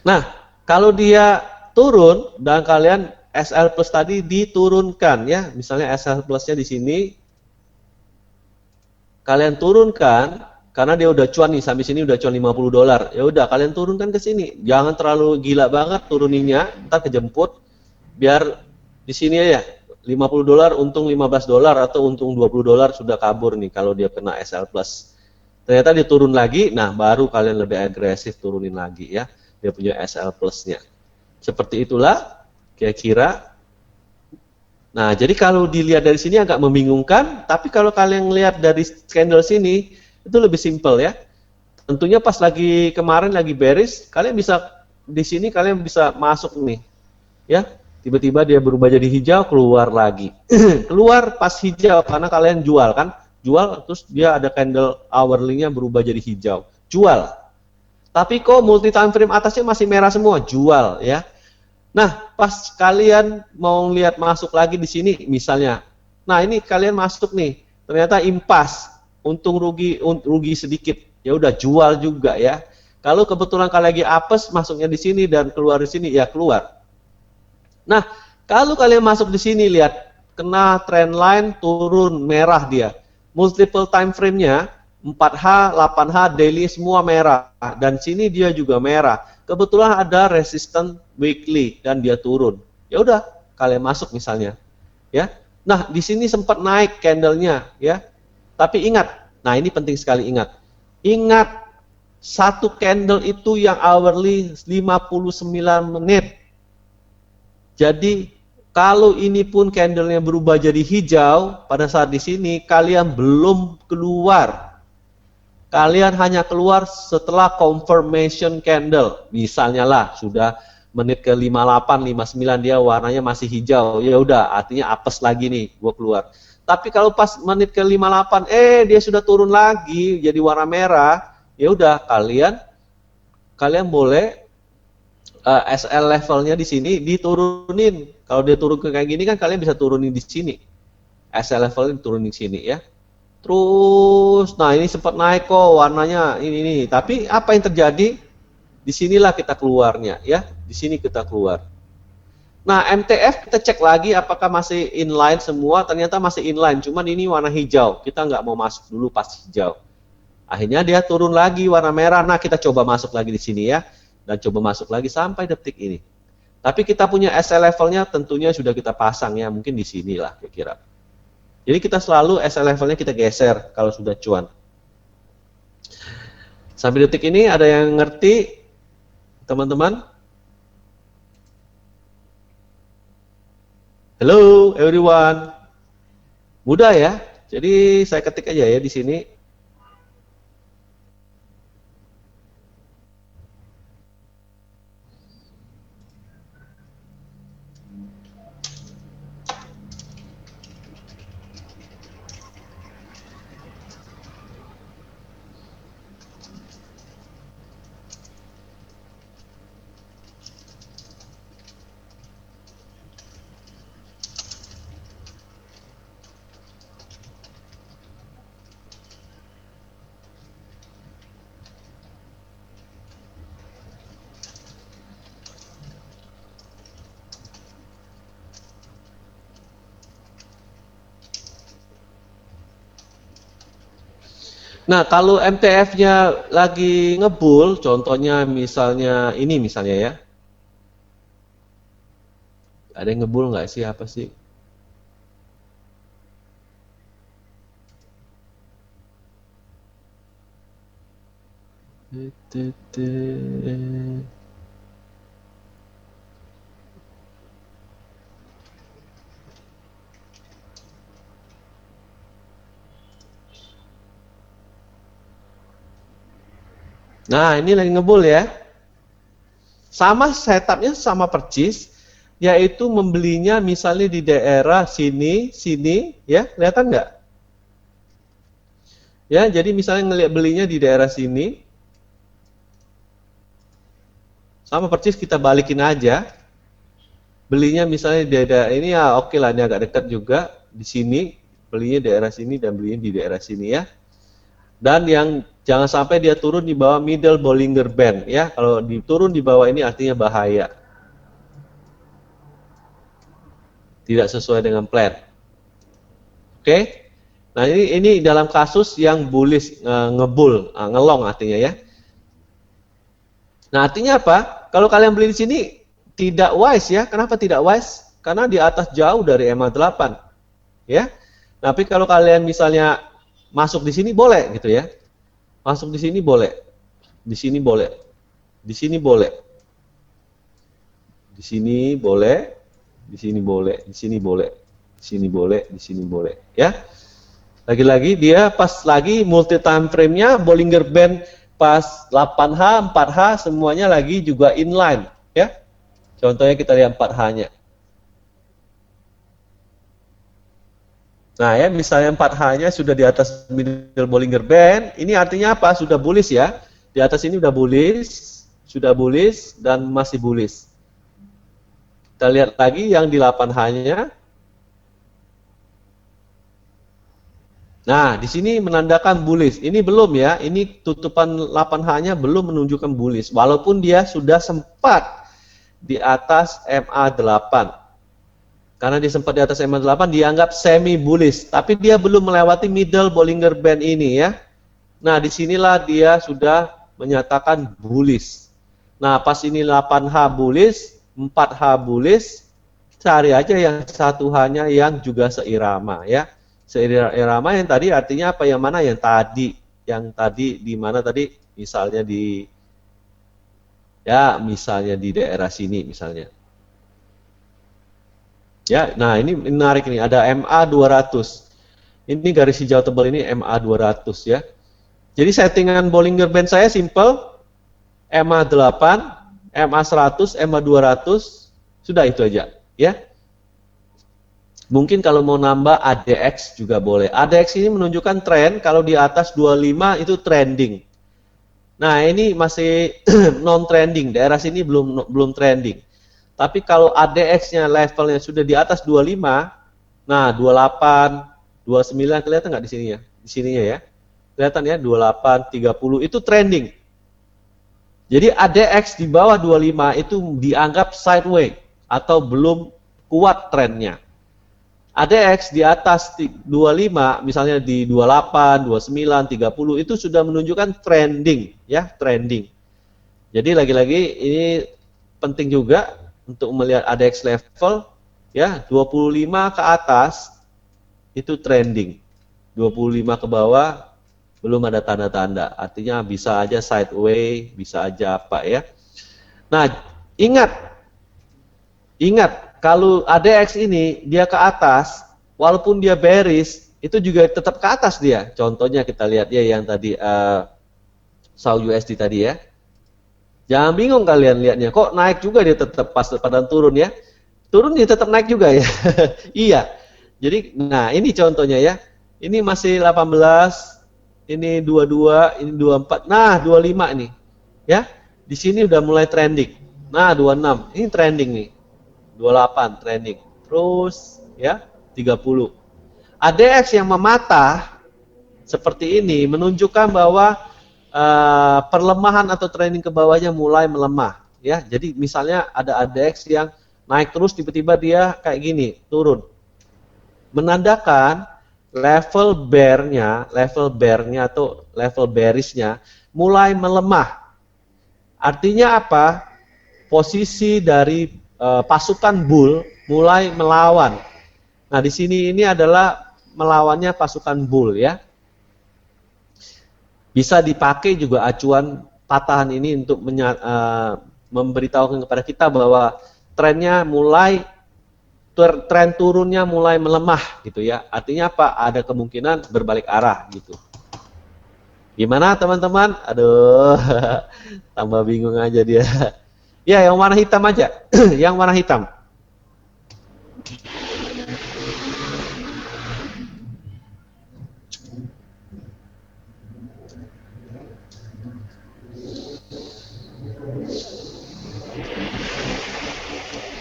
Nah, kalau dia turun dan kalian SL plus tadi diturunkan ya, misalnya SL plusnya di sini, kalian turunkan. Karena dia udah cuan nih, sampai sini udah cuan $50. Ya udah, kalian turunkan ke sini. Jangan terlalu gila banget turuninnya, ntar kejemput. Biar di sini ya, $50 untung $15 atau untung $20 sudah kabur nih kalau dia kena SL plus. Ternyata dia turun lagi, nah baru kalian lebih agresif turunin lagi ya. Dia punya SL plusnya. Seperti itulah kira-kira. Nah, jadi kalau dilihat dari sini agak membingungkan, tapi kalau kalian lihat dari candle sini, itu lebih simpel ya. Tentunya pas lagi kemarin lagi bearish, kalian bisa di sini kalian bisa masuk nih. Ya, tiba-tiba dia berubah jadi hijau, keluar lagi. Keluar pas hijau karena kalian jual kan? Jual terus dia ada candle hourly-nya berubah jadi hijau. Jual. Tapi kok multi time frame atasnya masih merah semua? Jual ya. Nah, pas kalian mau lihat masuk lagi di sini misalnya. Nah, ini kalian masuk nih. Ternyata impas. Untung rugi sedikit, ya udah jual juga ya. Kalau kebetulan kalian lagi apes masuknya di sini dan keluar di sini, ya keluar. Nah, kalau kalian masuk di sini lihat kena trend line turun merah dia. Multiple time frame-nya 4H, 8H, daily semua merah dan sini dia juga merah. Kebetulan ada resistance weekly dan dia turun. Ya udah, kalian masuk misalnya, ya. Nah, di sini sempat naik candlenya, ya. Tapi ingat, nah ini penting sekali ingat. Ingat, satu candle itu yang hourly 59 menit. Jadi, kalau ini pun candlenya berubah jadi hijau, pada saat di sini kalian belum keluar. kalian hanya keluar setelah confirmation candle. Misalnya lah, sudah menit ke 58, 59 dia warnanya masih hijau. Ya udah, artinya apes lagi nih, gue keluar. Tapi kalau pas menit ke 58, dia sudah turun lagi jadi warna merah. Ya udah, kalian boleh SL levelnya di sini diturunin. Kalau dia turun ke kayak gini kan kalian bisa turunin di sini. SL levelnya diturunin di sini ya. Terus, nah ini sempat naik kok warnanya ini. Tapi apa yang terjadi? Disinilah kita keluarnya ya. Di sini kita keluar. Nah MTF kita cek lagi apakah masih inline semua. Ternyata masih inline. Cuman ini warna hijau. Kita nggak mau masuk dulu pas hijau. Akhirnya dia turun lagi warna merah. Nah kita coba masuk lagi di sini ya. Dan coba masuk lagi sampai detik ini. Tapi kita punya SL levelnya tentunya sudah kita pasang ya. Mungkin di sini lah kira-kira. Jadi kita selalu SL levelnya kita geser kalau sudah cuan. Sampai detik ini ada yang ngerti teman-teman? Hello everyone. Mudah ya. Jadi saya ketik aja ya di sini. Nah, kalau MTF-nya lagi ngebull, contohnya misalnya ini misalnya ya. Ada yang ngebull nggak sih? Apa sih? Nah, ini lagi ngebull ya. Sama setupnya sama persis, yaitu membelinya misalnya di daerah sini, ya, kelihatan nggak? Ya, jadi misalnya ngelihat belinya di daerah sini, sama persis kita balikin aja. Belinya misalnya di daerah ini ya oke lah, ini agak dekat juga di sini, belinya daerah sini dan belinya di daerah sini ya. Dan yang jangan sampai dia turun di bawah middle Bollinger Band ya. Kalau diturun di bawah ini artinya bahaya. Tidak sesuai dengan plan. Oke? Nah, ini dalam kasus yang bullish ngebull, ngelong artinya ya. Nah, artinya apa? Kalau kalian beli di sini tidak wise ya. Kenapa tidak wise? Karena di atas jauh dari MA8. Ya. Tapi kalau kalian misalnya masuk di sini boleh gitu ya. Masuk di sini boleh. Di sini boleh. Di sini boleh. Di sini boleh. Di sini boleh. Di sini boleh. Di sini boleh. Di sini boleh. Ya. Lagi-lagi dia pas lagi multi time frame-nya Bollinger Band pas 8H, 4H semuanya lagi juga inline ya. Contohnya kita lihat 4H-nya. Nah ya, misalnya 4H-nya sudah di atas middle Bollinger Band, ini artinya apa? Sudah bullish ya. Di atas ini sudah bullish dan masih bullish. Kita lihat lagi yang di 8H-nya. Nah, di sini menandakan bullish. Ini belum ya, ini tutupan 8H-nya belum menunjukkan bullish. Walaupun dia sudah sempat di atas MA8. Karena dia sempat di atas MA8 dianggap semi bullish. Tapi dia belum melewati middle Bollinger Band ini ya. Nah, disinilah dia sudah menyatakan bullish. Nah, pas ini 8H bullish, 4H bullish, cari aja yang 1H-nya yang juga seirama ya. Seirama yang tadi artinya apa? Yang mana? Yang tadi di mana tadi? Misalnya misalnya di daerah sini misalnya. Ya, nah ini menarik nih, ada MA 200. Ini garis hijau tebal ini MA 200 ya. Jadi settingan Bollinger Band saya simple, EMA 8, MA 100, MA 200, sudah itu aja, ya. Mungkin kalau mau nambah ADX juga boleh. ADX ini menunjukkan tren, kalau di atas 25 itu trending. Nah, ini masih non trending, daerah sini belum trending. Tapi kalau ADX-nya levelnya sudah di atas 25, nah 28, 29 kelihatan nggak di sini ya? Di sininya ya. Kelihatan ya 28, 30 itu trending. Jadi ADX di bawah 25 itu dianggap sideways atau belum kuat trennya. ADX di atas 25, misalnya di 28, 29, 30 itu sudah menunjukkan trending, ya, trending. Jadi lagi-lagi ini penting juga untuk melihat ADX level, ya, 25 ke atas itu trending. 25 ke bawah belum ada tanda-tanda, artinya bisa aja sideways, bisa aja apa ya. Nah, ingat kalau ADX ini dia ke atas, walaupun dia bearish, itu juga tetap ke atas dia. Contohnya kita lihat ya yang tadi SAU USD tadi ya. Jangan bingung kalian lihatnya, kok naik juga dia tetap pas pada turun ya. Turun dia tetap naik juga ya. Iya. Jadi nah ini contohnya ya. Ini masih 18, ini 22, ini 24. Nah, 25 nih. Ya. Di sini udah mulai trending. Nah, 26. Ini trending nih. 28 trending. Terus ya 30. ADX yang mematah seperti ini menunjukkan bahwa perlemahan atau trending ke bawahnya mulai melemah ya. Jadi misalnya ada ADX yang naik terus tiba-tiba dia kayak gini, turun. Menandakan level bear-nya atau level bearish-nya mulai melemah. Artinya apa? Posisi dari pasukan bull mulai melawan. Nah, di sini ini adalah melawannya pasukan bull ya. Bisa dipakai juga acuan patahan ini untuk memberitahukan kepada kita bahwa trennya mulai tren turunnya mulai melemah gitu ya. Artinya apa? Ada kemungkinan berbalik arah gitu. Gimana teman-teman? Aduh, tambah bingung aja dia. Ya, yang warna hitam aja. Yang warna hitam.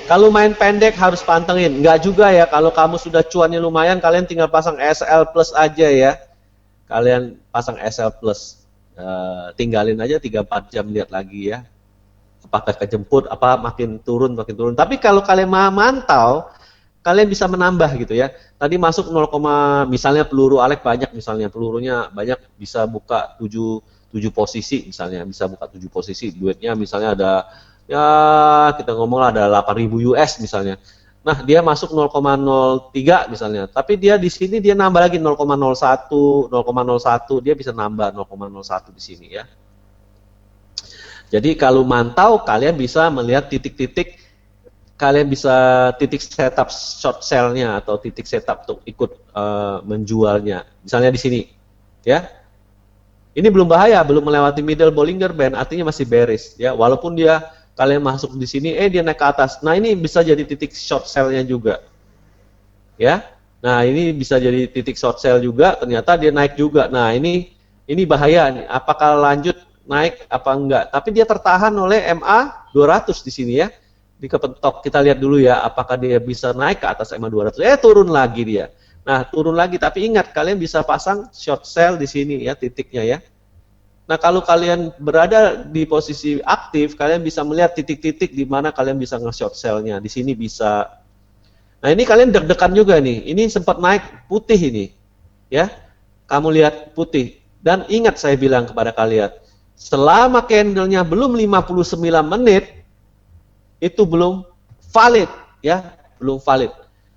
Kalau main pendek harus pantengin. Enggak juga ya, kalau kamu sudah cuannya lumayan, kalian tinggal pasang SL plus aja ya. Kalian pasang SL plus. Tinggalin aja 3-4 jam lihat lagi ya. Apakah kejemput, apa makin turun. Tapi kalau kalian mantau, kalian bisa menambah gitu ya. Tadi masuk 0, misalnya peluru Alex banyak misalnya, pelurunya banyak bisa buka 7 posisi misalnya, bisa buka 7 posisi. Duitnya misalnya ada ya kita ngomong ada 8.000 US misalnya. Nah, dia masuk 0,03 misalnya. Tapi dia di sini dia nambah lagi 0,01, 0,01, dia bisa nambah 0,01 di sini ya. Jadi kalau mantau kalian bisa melihat titik-titik, kalian bisa titik setup short sell-nya atau titik setup untuk ikut menjualnya. Misalnya di sini, ya. Ini belum bahaya, belum melewati middle Bollinger Band, artinya masih bearish, ya. Walaupun dia kalian masuk di sini, dia naik ke atas. Nah ini bisa jadi titik short sell-nya juga, ya. Nah ini bisa jadi titik short sell juga. Ternyata dia naik juga. Nah ini bahaya nih. Apakah lanjut naik apa enggak? Tapi dia tertahan oleh MA 200 di sini ya. Dikepentok, kita lihat dulu ya, apakah dia bisa naik ke atas MA 200. Turun lagi dia. Nah turun lagi. Tapi ingat kalian bisa pasang short sell di sini ya titiknya ya. Nah, kalau kalian berada di posisi aktif, kalian bisa melihat titik-titik di mana kalian bisa nge-short sell-nya. Di sini bisa. Nah, ini kalian deg-degan juga nih. Ini sempat naik putih ini. Ya. Kamu lihat putih. Dan ingat saya bilang kepada kalian, selama candle-nya belum 59 menit, itu belum valid, ya. Belum valid.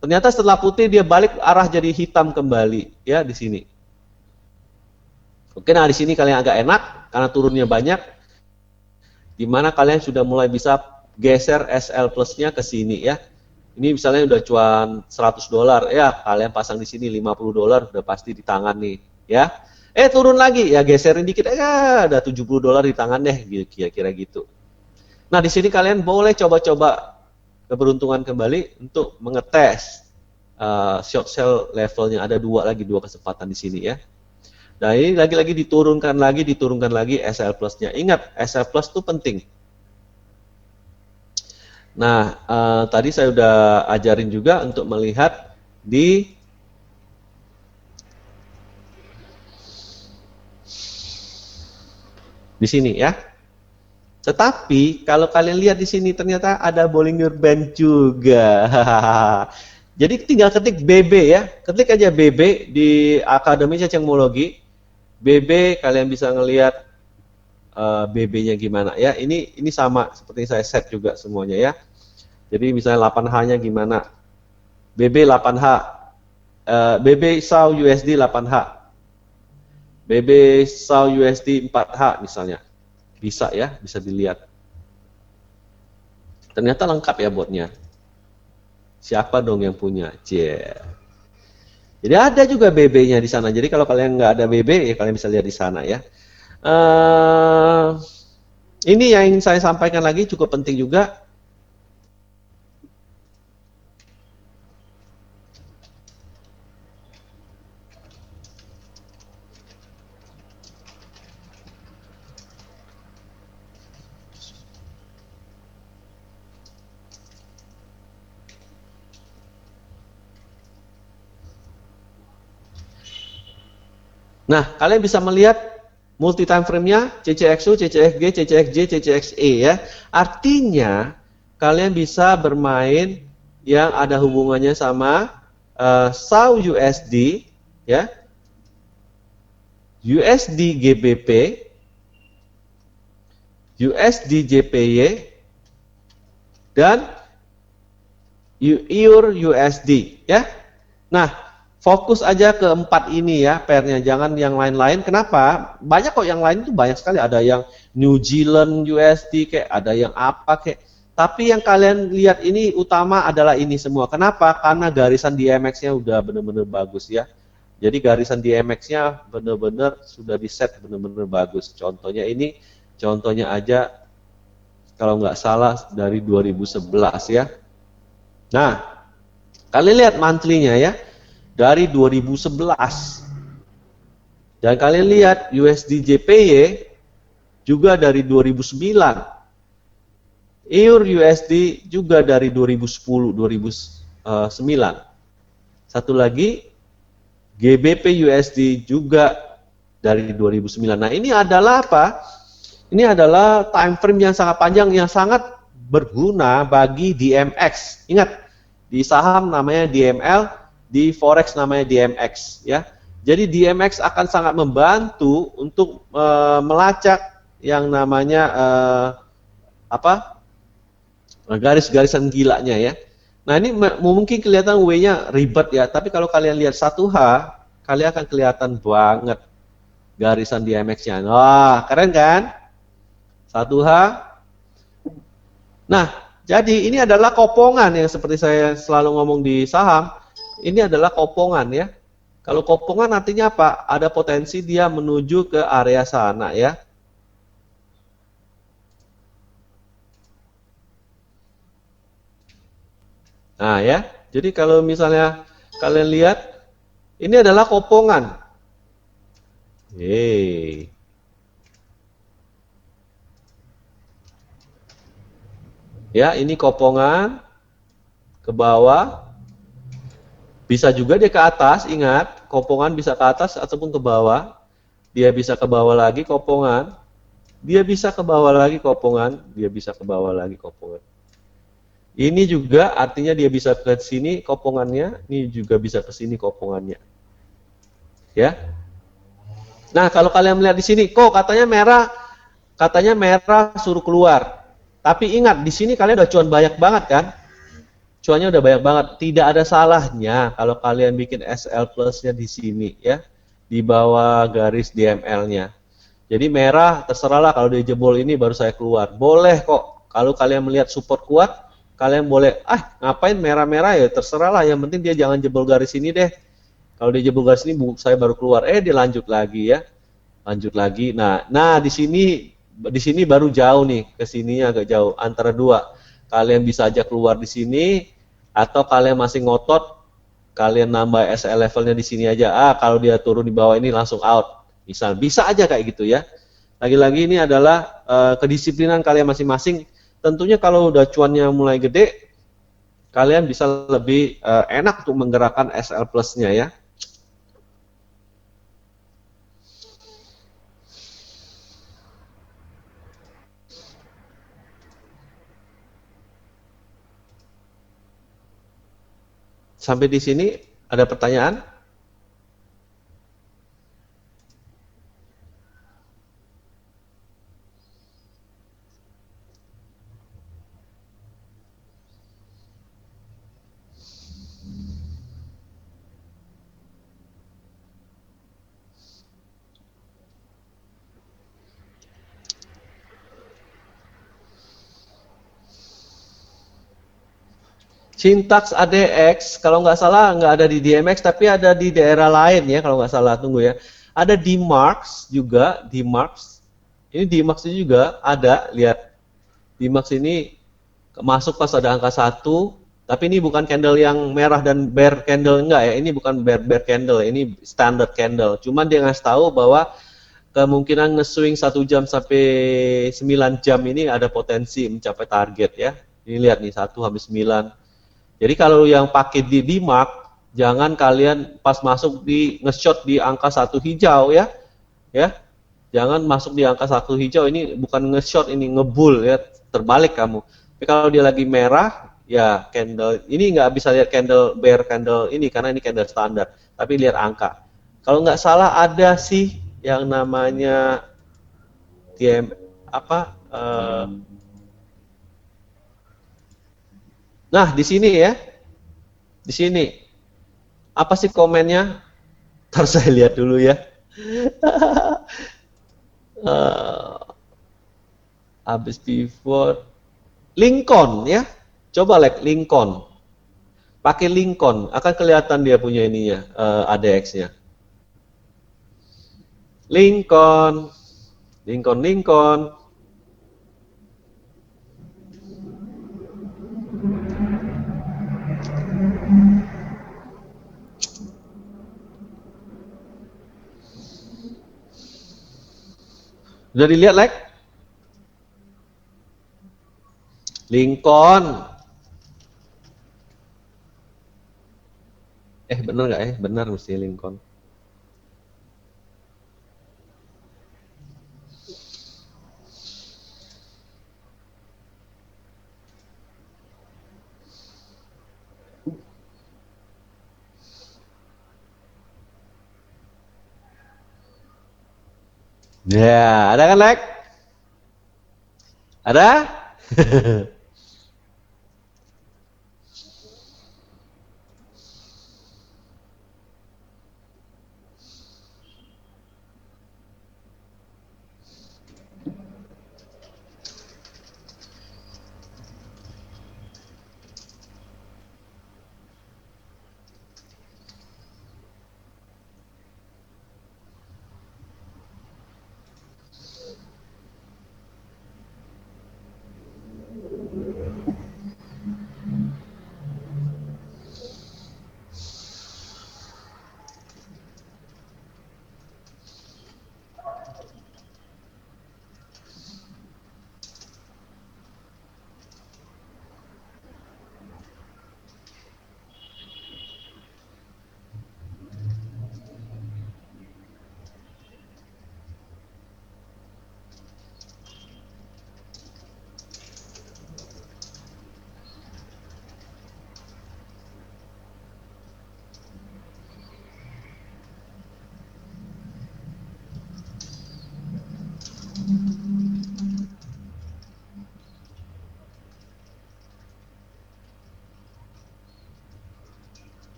Ternyata setelah putih dia balik arah jadi hitam kembali, ya di sini. Oke, nah di sini kalian agak enak karena turunnya banyak. Dimana kalian sudah mulai bisa geser SL plusnya ke sini ya. Ini misalnya udah cuan $100 ya, kalian pasang di sini $50 udah pasti di tangan nih ya. Turun lagi, ya geserin dikit, ada $70 di tangan deh, kira-kira gitu. Nah, di sini kalian boleh coba-coba keberuntungan kembali untuk mengetes short sell levelnya. Ada dua kesempatan di sini ya. Nah, ini lagi-lagi diturunkan lagi SL Plus-nya. Ingat, SL Plus itu penting. Nah, tadi saya udah ajarin juga untuk melihat di sini ya. Tetapi kalau kalian lihat di sini ternyata ada Bollinger Band juga. Jadi tinggal ketik BB ya. Ketik aja BB di Akademi Cacingmologi. BB kalian bisa ngelihat BB-nya gimana ya. Ini sama seperti saya set juga semuanya ya. Jadi misalnya 8H-nya gimana? BB 8H. BB SAU USD 8H. BB SAU USD 4H misalnya. Bisa ya, bisa dilihat. Ternyata lengkap ya botnya. Siapa dong yang punya? Jadi ada juga BB-nya di sana. Jadi kalau kalian nggak ada BB, ya kalian bisa lihat di sana ya. Ini yang ingin saya sampaikan lagi, cukup penting juga. Nah, kalian bisa melihat multi time frame-nya CCXU, CCXG, CCXJ, CCXE ya. Artinya kalian bisa bermain yang ada hubungannya sama SAU USD ya, USD GBP, USD JPY dan EUR USD ya. Nah, fokus aja ke 4 ini ya pairnya, jangan yang lain-lain. Kenapa? Banyak kok yang lain itu, banyak sekali. Ada yang New Zealand USD kayak, ada yang apa kayak. Tapi yang kalian lihat ini utama adalah ini semua. Kenapa? Karena garisan DMX-nya udah bener-bener bagus ya. Jadi garisan DMX-nya bener-bener sudah di set bener-bener bagus. Contohnya ini, contohnya aja kalau nggak salah dari 2011 ya. Nah, kalian lihat monthly-nya ya. Dari 2011. Dan kalian lihat USD JPY juga dari 2009. EUR USD juga dari 2010, 2009. Satu lagi GBP USD juga dari 2009. Nah, ini adalah apa? Ini adalah time frame yang sangat panjang, yang sangat berguna bagi DMX. Ingat, di saham namanya DML, di forex namanya DMX ya. Jadi DMX akan sangat membantu untuk melacak yang namanya garis-garisan gilanya ya. Nah, ini mungkin kelihatan W-nya ribet ya, tapi kalau kalian lihat 1H, kalian akan kelihatan banget garisan DMX-nya. Wah, keren kan? 1H. Nah, jadi ini adalah kopongan yang seperti saya selalu ngomong di saham. Ini adalah kopongan ya. Kalau kopongan artinya apa? Ada potensi dia menuju ke area sana ya. Nah ya, jadi kalau misalnya kalian lihat, ini adalah kopongan. Ya, ini kopongan ke bawah. Bisa juga dia ke atas, ingat, kopongan bisa ke atas ataupun ke bawah. Dia bisa ke bawah lagi kopongan. Dia bisa ke bawah lagi kopongan. Dia bisa ke bawah lagi kopongan. Ini juga artinya dia bisa ke sini kopongannya, ini juga bisa ke sini kopongannya. Ya. Nah, kalau kalian melihat di sini, kok katanya merah suruh keluar. Tapi ingat, di sini kalian udah cuan banyak banget kan? Cuannya udah banyak banget. Tidak ada salahnya kalau kalian bikin SL Plus-nya di sini ya, di bawah garis DML-nya. Jadi merah terserahlah, kalau dia jebol ini baru saya keluar. Boleh kok. Kalau kalian melihat support kuat, kalian boleh ngapain merah-merah ya, terserahlah. Yang penting dia jangan jebol garis ini deh. Kalau dia jebol garis ini saya baru keluar, dia lanjut lagi ya, lanjut lagi. Nah di sini baru jauh nih, ke sininya agak jauh antara dua. Kalian bisa aja keluar di sini, atau kalian masih ngotot, kalian nambah SL levelnya di sini aja. Kalau dia turun di bawah ini langsung out. Misal bisa aja kayak gitu ya. Lagi-lagi ini adalah kedisiplinan kalian masing-masing. Tentunya kalau udah cuannya mulai gede, kalian bisa lebih enak untuk menggerakkan SL plusnya ya. Sampai di sini ada pertanyaan? Syntax ADX kalau nggak salah nggak ada di DMX tapi ada di daerah lain ya kalau nggak salah, tunggu ya. Ada di Marks juga, di Marks. Ini di Marks ini juga ada, lihat. Di Marks ini masuk pas ada angka 1, tapi ini bukan candle yang merah dan bear candle, enggak ya. Ini bukan bear candle, ini standard candle. Cuman dia ngasih tahu bahwa kemungkinan nge-swing 1 jam sampai 9 jam ini ada potensi mencapai target ya. Ini lihat nih 1/9. Jadi kalau yang pakai di mark, jangan kalian pas masuk di nge-shot di angka 1 hijau ya. Ya. Jangan masuk di angka 1 hijau, ini bukan nge-shot, ini ngebull ya, terbalik kamu. Tapi kalau dia lagi merah, ya candle ini nggak bisa lihat candle bear candle ini karena ini candle standar, tapi lihat angka. Kalau nggak salah ada sih yang namanya TM apa? Nah di sini ya, di sini apa sih komennya? Ntar saya lihat dulu ya. uh, Habis pivot Lincoln ya. Coba Lincoln. Pakai Lincoln akan kelihatan dia punya ininya, ADX-nya. Lincoln. Lincoln Lincoln. Sudah dilihat Lincoln. Bener nggak ya? Benar mesti Lincoln. Ya, ada kan Ada?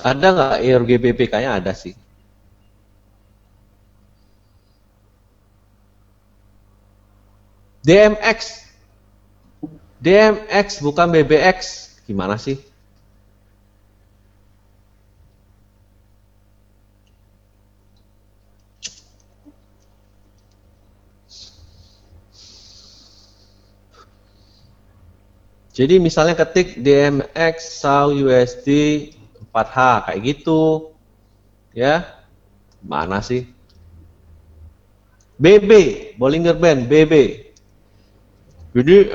Ada nggak ERGBP? Kayaknya ada sih. DMX, DMX bukan BBX. Gimana sih? Jadi misalnya ketik DMX SAU USD 4H kayak gitu, ya. Mana sih? BB, Bollinger Band, BB. Jadi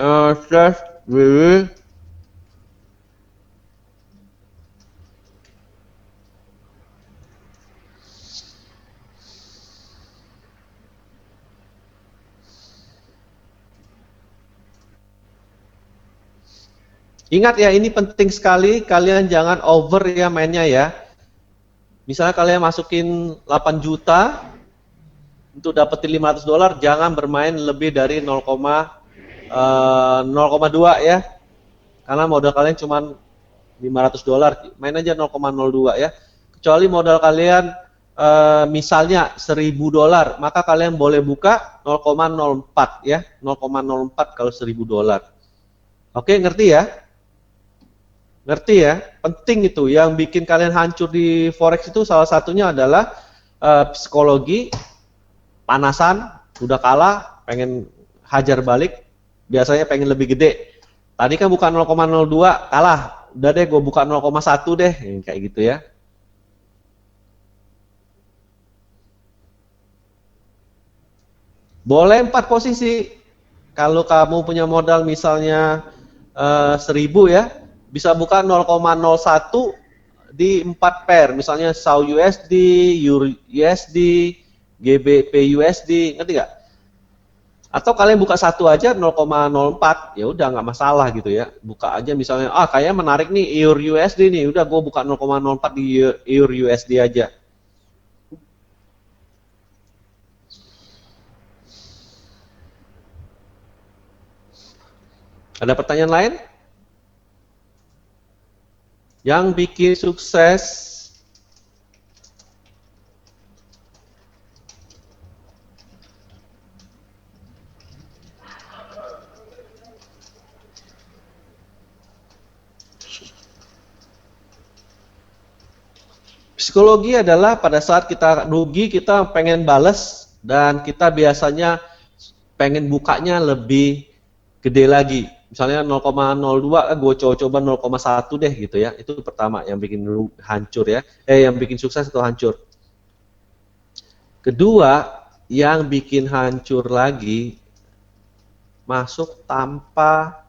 slash BB. Ingat ya, ini penting sekali, kalian jangan over ya mainnya ya. Misalnya kalian masukin 8 juta untuk dapetin $500, jangan bermain lebih dari 0,2 ya. Karena modal kalian cuma $500, main aja 0,02 ya. Kecuali modal kalian misalnya $1.000, maka kalian boleh buka 0,04 ya, 0,04 kalau $1.000. Oke, ngerti ya? Ngerti ya? Penting itu. Yang bikin kalian hancur di forex itu salah satunya adalah psikologi, panasan, udah kalah, pengen hajar balik, biasanya pengen lebih gede. Tadi kan bukan 0,02, kalah. Udah deh, gue buka 0,1 deh, kayak gitu ya. Boleh 4 posisi. Kalau kamu punya modal misalnya 1.000 ya, bisa buka 0,01 di 4 pair. Misalnya SAU USD, EUR USD, GBP USD, ngerti nggak? Atau kalian buka satu aja 0,04, ya udah nggak masalah gitu ya. Buka aja misalnya, kayaknya menarik nih EUR USD nih, udah gue buka 0,04 di EUR USD aja. Ada pertanyaan lain? Yang bikin sukses psikologi adalah pada saat kita rugi kita pengen bales dan kita biasanya pengen bukanya lebih gede lagi. Misalnya 0,02, gue coba 0,1 deh gitu ya. Itu pertama yang bikin hancur ya. Yang bikin sukses atau hancur. Kedua, yang bikin hancur lagi masuk tanpa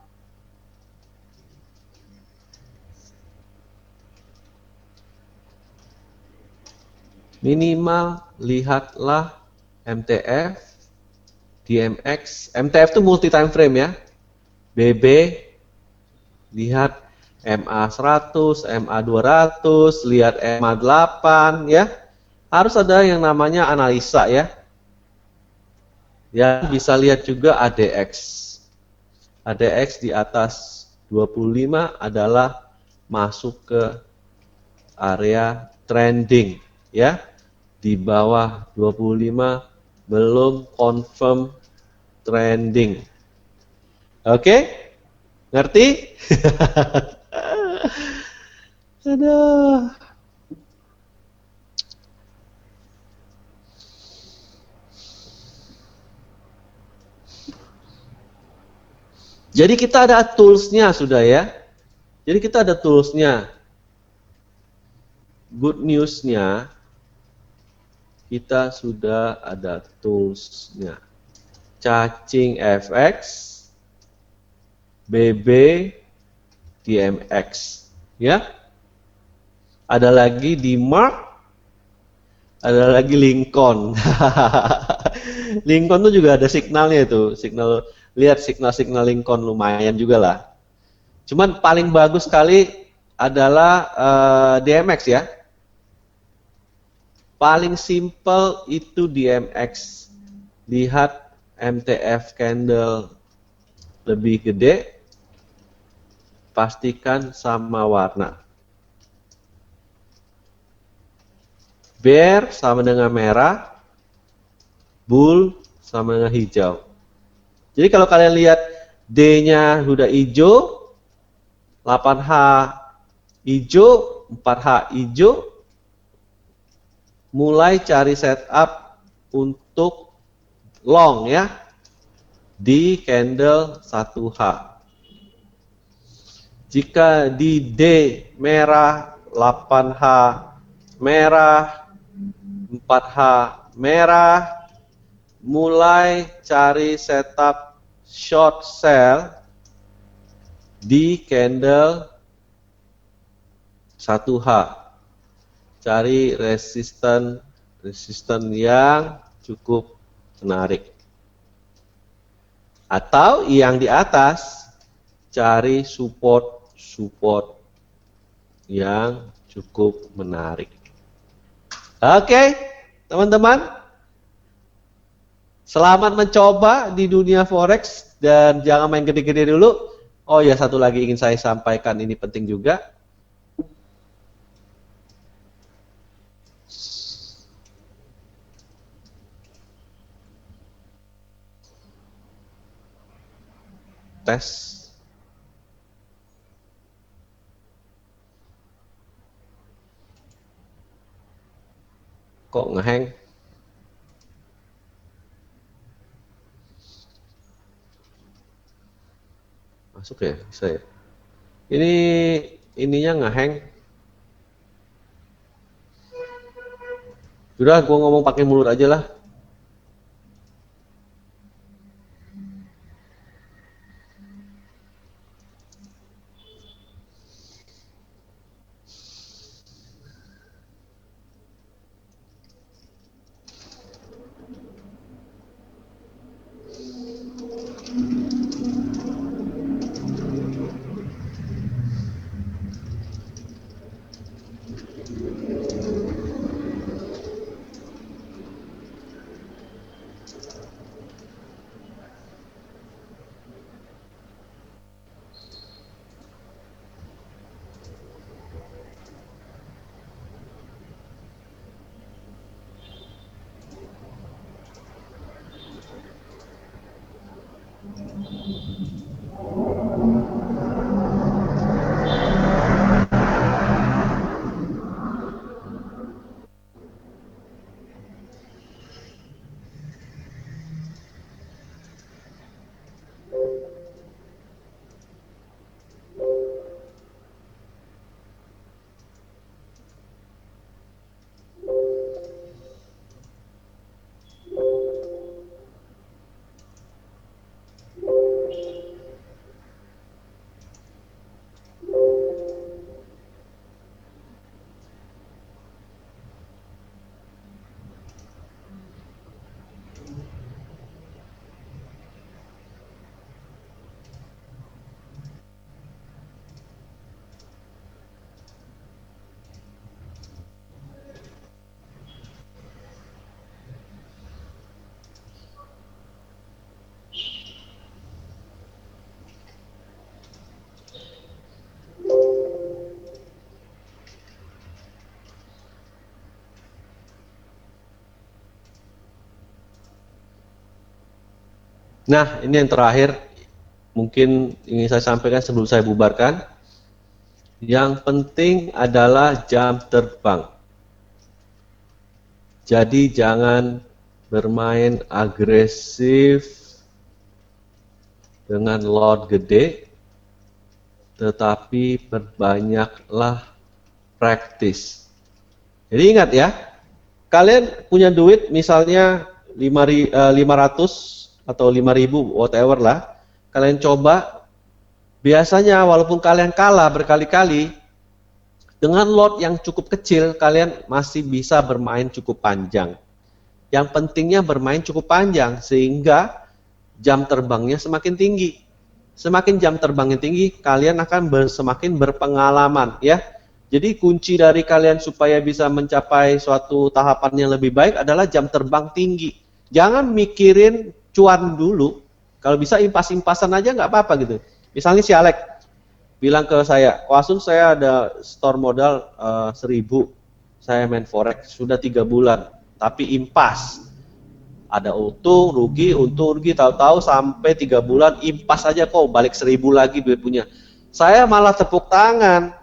minimal lihatlah MTF, DMX. MTF itu multi time frame ya. BB, lihat MA 100, MA 200, lihat MA 8 ya. Harus ada yang namanya analisa ya. Ya, bisa lihat juga ADX. ADX di atas 25 adalah masuk ke area trending ya. Di bawah 25 belum confirm trending. Oke? Ngerti? Aduh. Jadi kita ada toolsnya sudah ya. Jadi kita ada toolsnya. Good newsnya kita sudah ada toolsnya. Cacing FX, BB, DMX, ya. Ada lagi di Mark, ada lagi Lincoln. Lincoln tuh juga ada signalnya itu, signal, lihat signal-signal Lincoln lumayan juga lah. Cuman paling bagus sekali adalah DMX ya. Paling simple itu DMX. Lihat MTF candle lebih gede, pastikan sama warna. bear sama dengan merah, bull sama dengan hijau. Jadi kalau kalian lihat D-nya sudah hijau, 8H hijau, 4H hijau, mulai cari setup untuk long ya di candle 1H. Jika di D merah, 8H merah, 4H merah, mulai cari setup short sell di candle 1H. Cari resisten yang cukup menarik. Atau yang di atas cari support yang cukup menarik. Oke, teman-teman. Selamat mencoba di dunia forex dan jangan main gede-gede dulu. Oh ya, satu lagi ingin saya sampaikan, ini penting juga. Tes. Kok ngehang? Masuk ya? Bisa ya? Ininya ngehang. Udah, gua ngomong pakai mulut aja lah. Nah, ini yang terakhir mungkin ingin saya sampaikan sebelum saya bubarkan. Yang penting adalah jam terbang. Jadi jangan bermain agresif dengan lot gede, tetapi perbanyaklah praktis. Jadi ingat ya, kalian punya duit misalnya 500 atau 5.000 whatever lah, kalian coba. Biasanya walaupun kalian kalah berkali-kali, dengan lot yang cukup kecil kalian masih bisa bermain cukup panjang. Yang pentingnya bermain cukup panjang sehingga jam terbangnya semakin tinggi. Semakin jam terbangnya tinggi, kalian akan semakin berpengalaman ya. Jadi kunci dari kalian supaya bisa mencapai suatu tahapan yang lebih baik adalah jam terbang tinggi. Jangan mikirin cuan dulu. Kalau bisa impas-impasan aja nggak apa-apa gitu. Misalnya si Alex bilang ke saya, Wasun saya ada store modal 1.000. saya main forex sudah 3 bulan, tapi impas. Ada untung, rugi, tahu-tahu sampai 3 bulan impas aja kok balik 1.000 lagi duit punya. Saya malah tepuk tangan.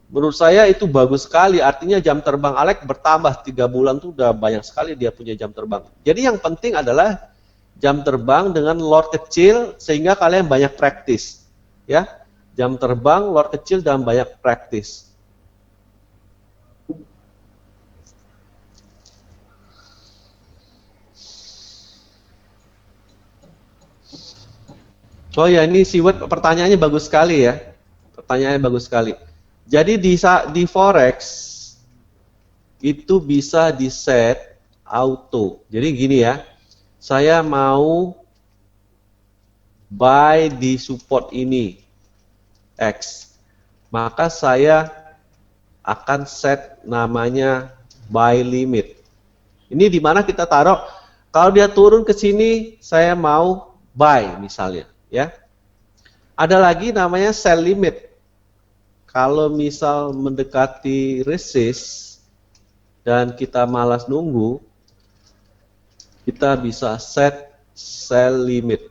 Menurut saya itu bagus sekali. Artinya jam terbang Alex bertambah 3 bulan tuh udah banyak sekali dia punya jam terbang. Jadi yang penting adalah jam terbang dengan lot kecil sehingga kalian banyak praktis. Ya, jam terbang, lot kecil dan banyak praktis. Oh ya, ini Siwet pertanyaannya bagus sekali ya. Pertanyaannya bagus sekali. Jadi di forex itu bisa di set auto. Jadi gini ya. Saya mau buy di support ini X. Maka saya akan set namanya buy limit. Ini di mana kita taruh kalau dia turun ke sini saya mau buy misalnya. Ya, ada lagi namanya sell limit. Kalau misal mendekati resist dan kita malas nunggu, kita bisa set sell limit.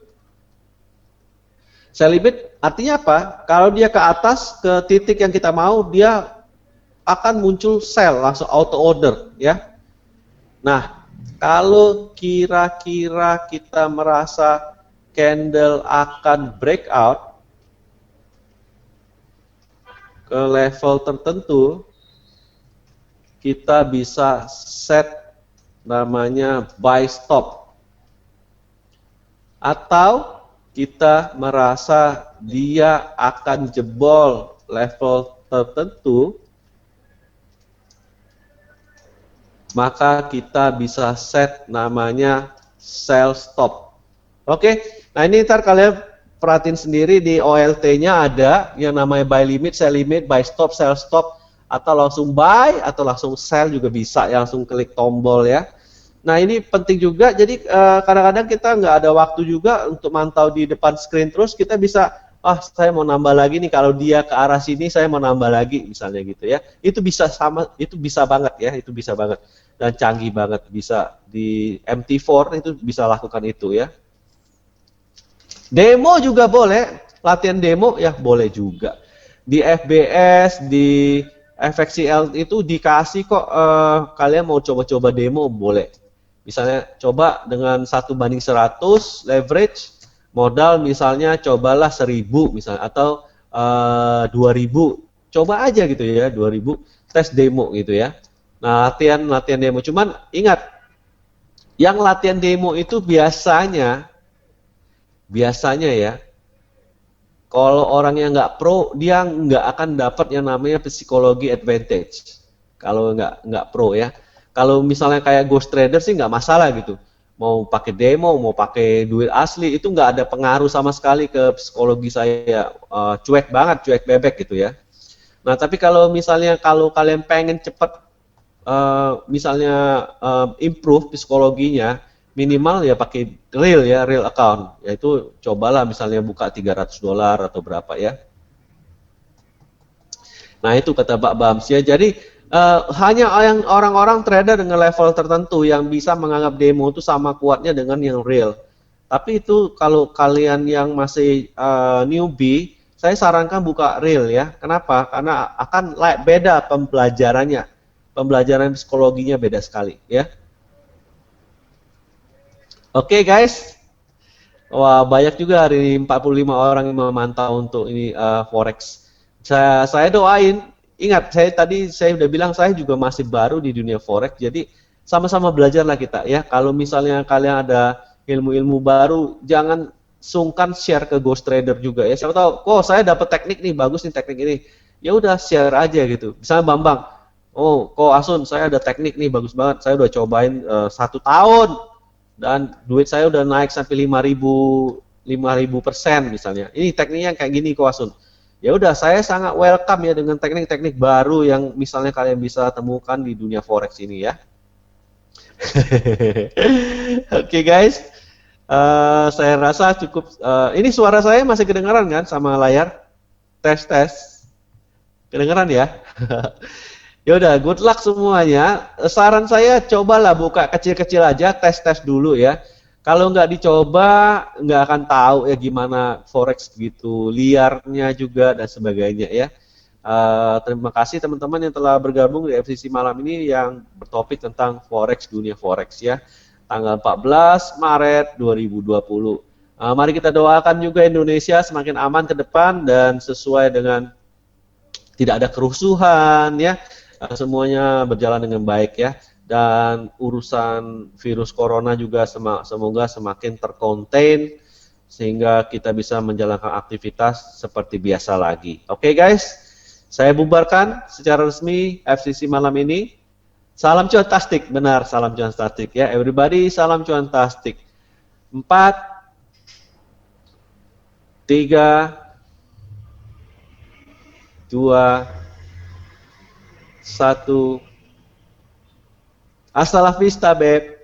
Sell limit artinya apa? Kalau dia ke atas ke titik yang kita mau, dia akan muncul sell langsung auto order, ya. Nah, kalau kira-kira kita merasa candle akan breakout ke level tertentu, kita bisa set namanya buy stop. Atau kita merasa dia akan jebol level tertentu, maka kita bisa set namanya sell stop. Oke, nah ini ntar kalian perhatiin sendiri di OLT-nya ada yang namanya buy limit, sell limit, buy stop, sell stop, atau langsung buy atau langsung sell juga bisa, ya, langsung klik tombol ya. Nah ini penting juga, jadi kadang-kadang kita nggak ada waktu juga untuk mantau di depan screen terus, kita bisa, saya mau nambah lagi nih, kalau dia ke arah sini saya mau nambah lagi misalnya gitu ya. Itu bisa sama, itu bisa banget ya, itu bisa banget dan canggih banget, bisa di MT4 itu bisa lakukan itu ya. Demo juga boleh, latihan demo ya boleh juga. Di FBS, di FXCL itu dikasih kok, kalian mau coba-coba demo boleh. Misalnya coba dengan 1:100 leverage, modal misalnya cobalah 1.000 misalnya, atau 2.000. Coba aja gitu ya, 2.000, tes demo gitu ya. Nah, latihan demo. Cuman ingat, yang latihan demo itu biasanya ya, kalau orang yang nggak pro, dia nggak akan dapat yang namanya psikologi advantage. Kalau nggak pro ya. Kalau misalnya kayak ghost trader sih nggak masalah gitu. Mau pakai demo, mau pakai duit asli, itu nggak ada pengaruh sama sekali ke psikologi saya. Cuek banget, cuek bebek gitu ya. Nah, tapi kalau misalnya kalau kalian pengen cepat, misalnya improve psikologinya, minimal ya pakai real account, yaitu cobalah misalnya buka $300 atau berapa ya. Nah itu kata Pak Bams ya. Jadi hanya yang orang-orang trader dengan level tertentu yang bisa menganggap demo itu sama kuatnya dengan yang real. Tapi itu kalau kalian yang masih newbie, saya sarankan buka real ya. Kenapa? Karena akan beda pembelajarannya. Pembelajaran psikologinya beda sekali ya. Oke guys, wah banyak juga hari ini 45 orang yang memantau untuk ini forex. Saya doain, ingat saya udah bilang saya juga masih baru di dunia forex, jadi sama-sama belajarlah kita ya. Kalau misalnya kalian ada ilmu-ilmu baru, jangan sungkan share ke ghost trader juga ya. Siapa tahu, kok saya dapat teknik nih, bagus nih teknik ini. Ya udah share aja gitu. Misalnya Bambang, kok Asun saya ada teknik nih bagus banget, saya udah cobain 1 tahun. Dan duit saya udah naik sampai 5.000% misalnya. Ini tekniknya kayak gini kok Asun. Ya udah, saya sangat welcome ya dengan teknik-teknik baru yang misalnya kalian bisa temukan di dunia forex ini ya. Oke guys, saya rasa cukup. Ini suara saya masih kedengaran kan sama layar? Tes. Kedengaran ya? Ya udah, good luck semuanya. Saran saya cobalah buka kecil-kecil aja, tes-tes dulu ya. Kalau nggak dicoba, nggak akan tahu ya gimana forex gitu, liarnya juga dan sebagainya ya. Terima kasih teman-teman yang telah bergabung di FCC malam ini yang bertopik tentang forex, dunia forex ya. Tanggal 14 Maret 2020. Mari kita doakan juga Indonesia semakin aman ke depan dan sesuai dengan tidak ada kerusuhan ya, semuanya berjalan dengan baik ya, dan urusan virus corona juga semoga semakin terkonten sehingga kita bisa menjalankan aktivitas seperti biasa lagi. Oke guys, saya bubarkan secara resmi FCC malam ini. Salam cuantastik, benar, salam cuantastik ya everybody, salam cuantastik. 4, 3, 2, 1. Hasta la vista, Beb.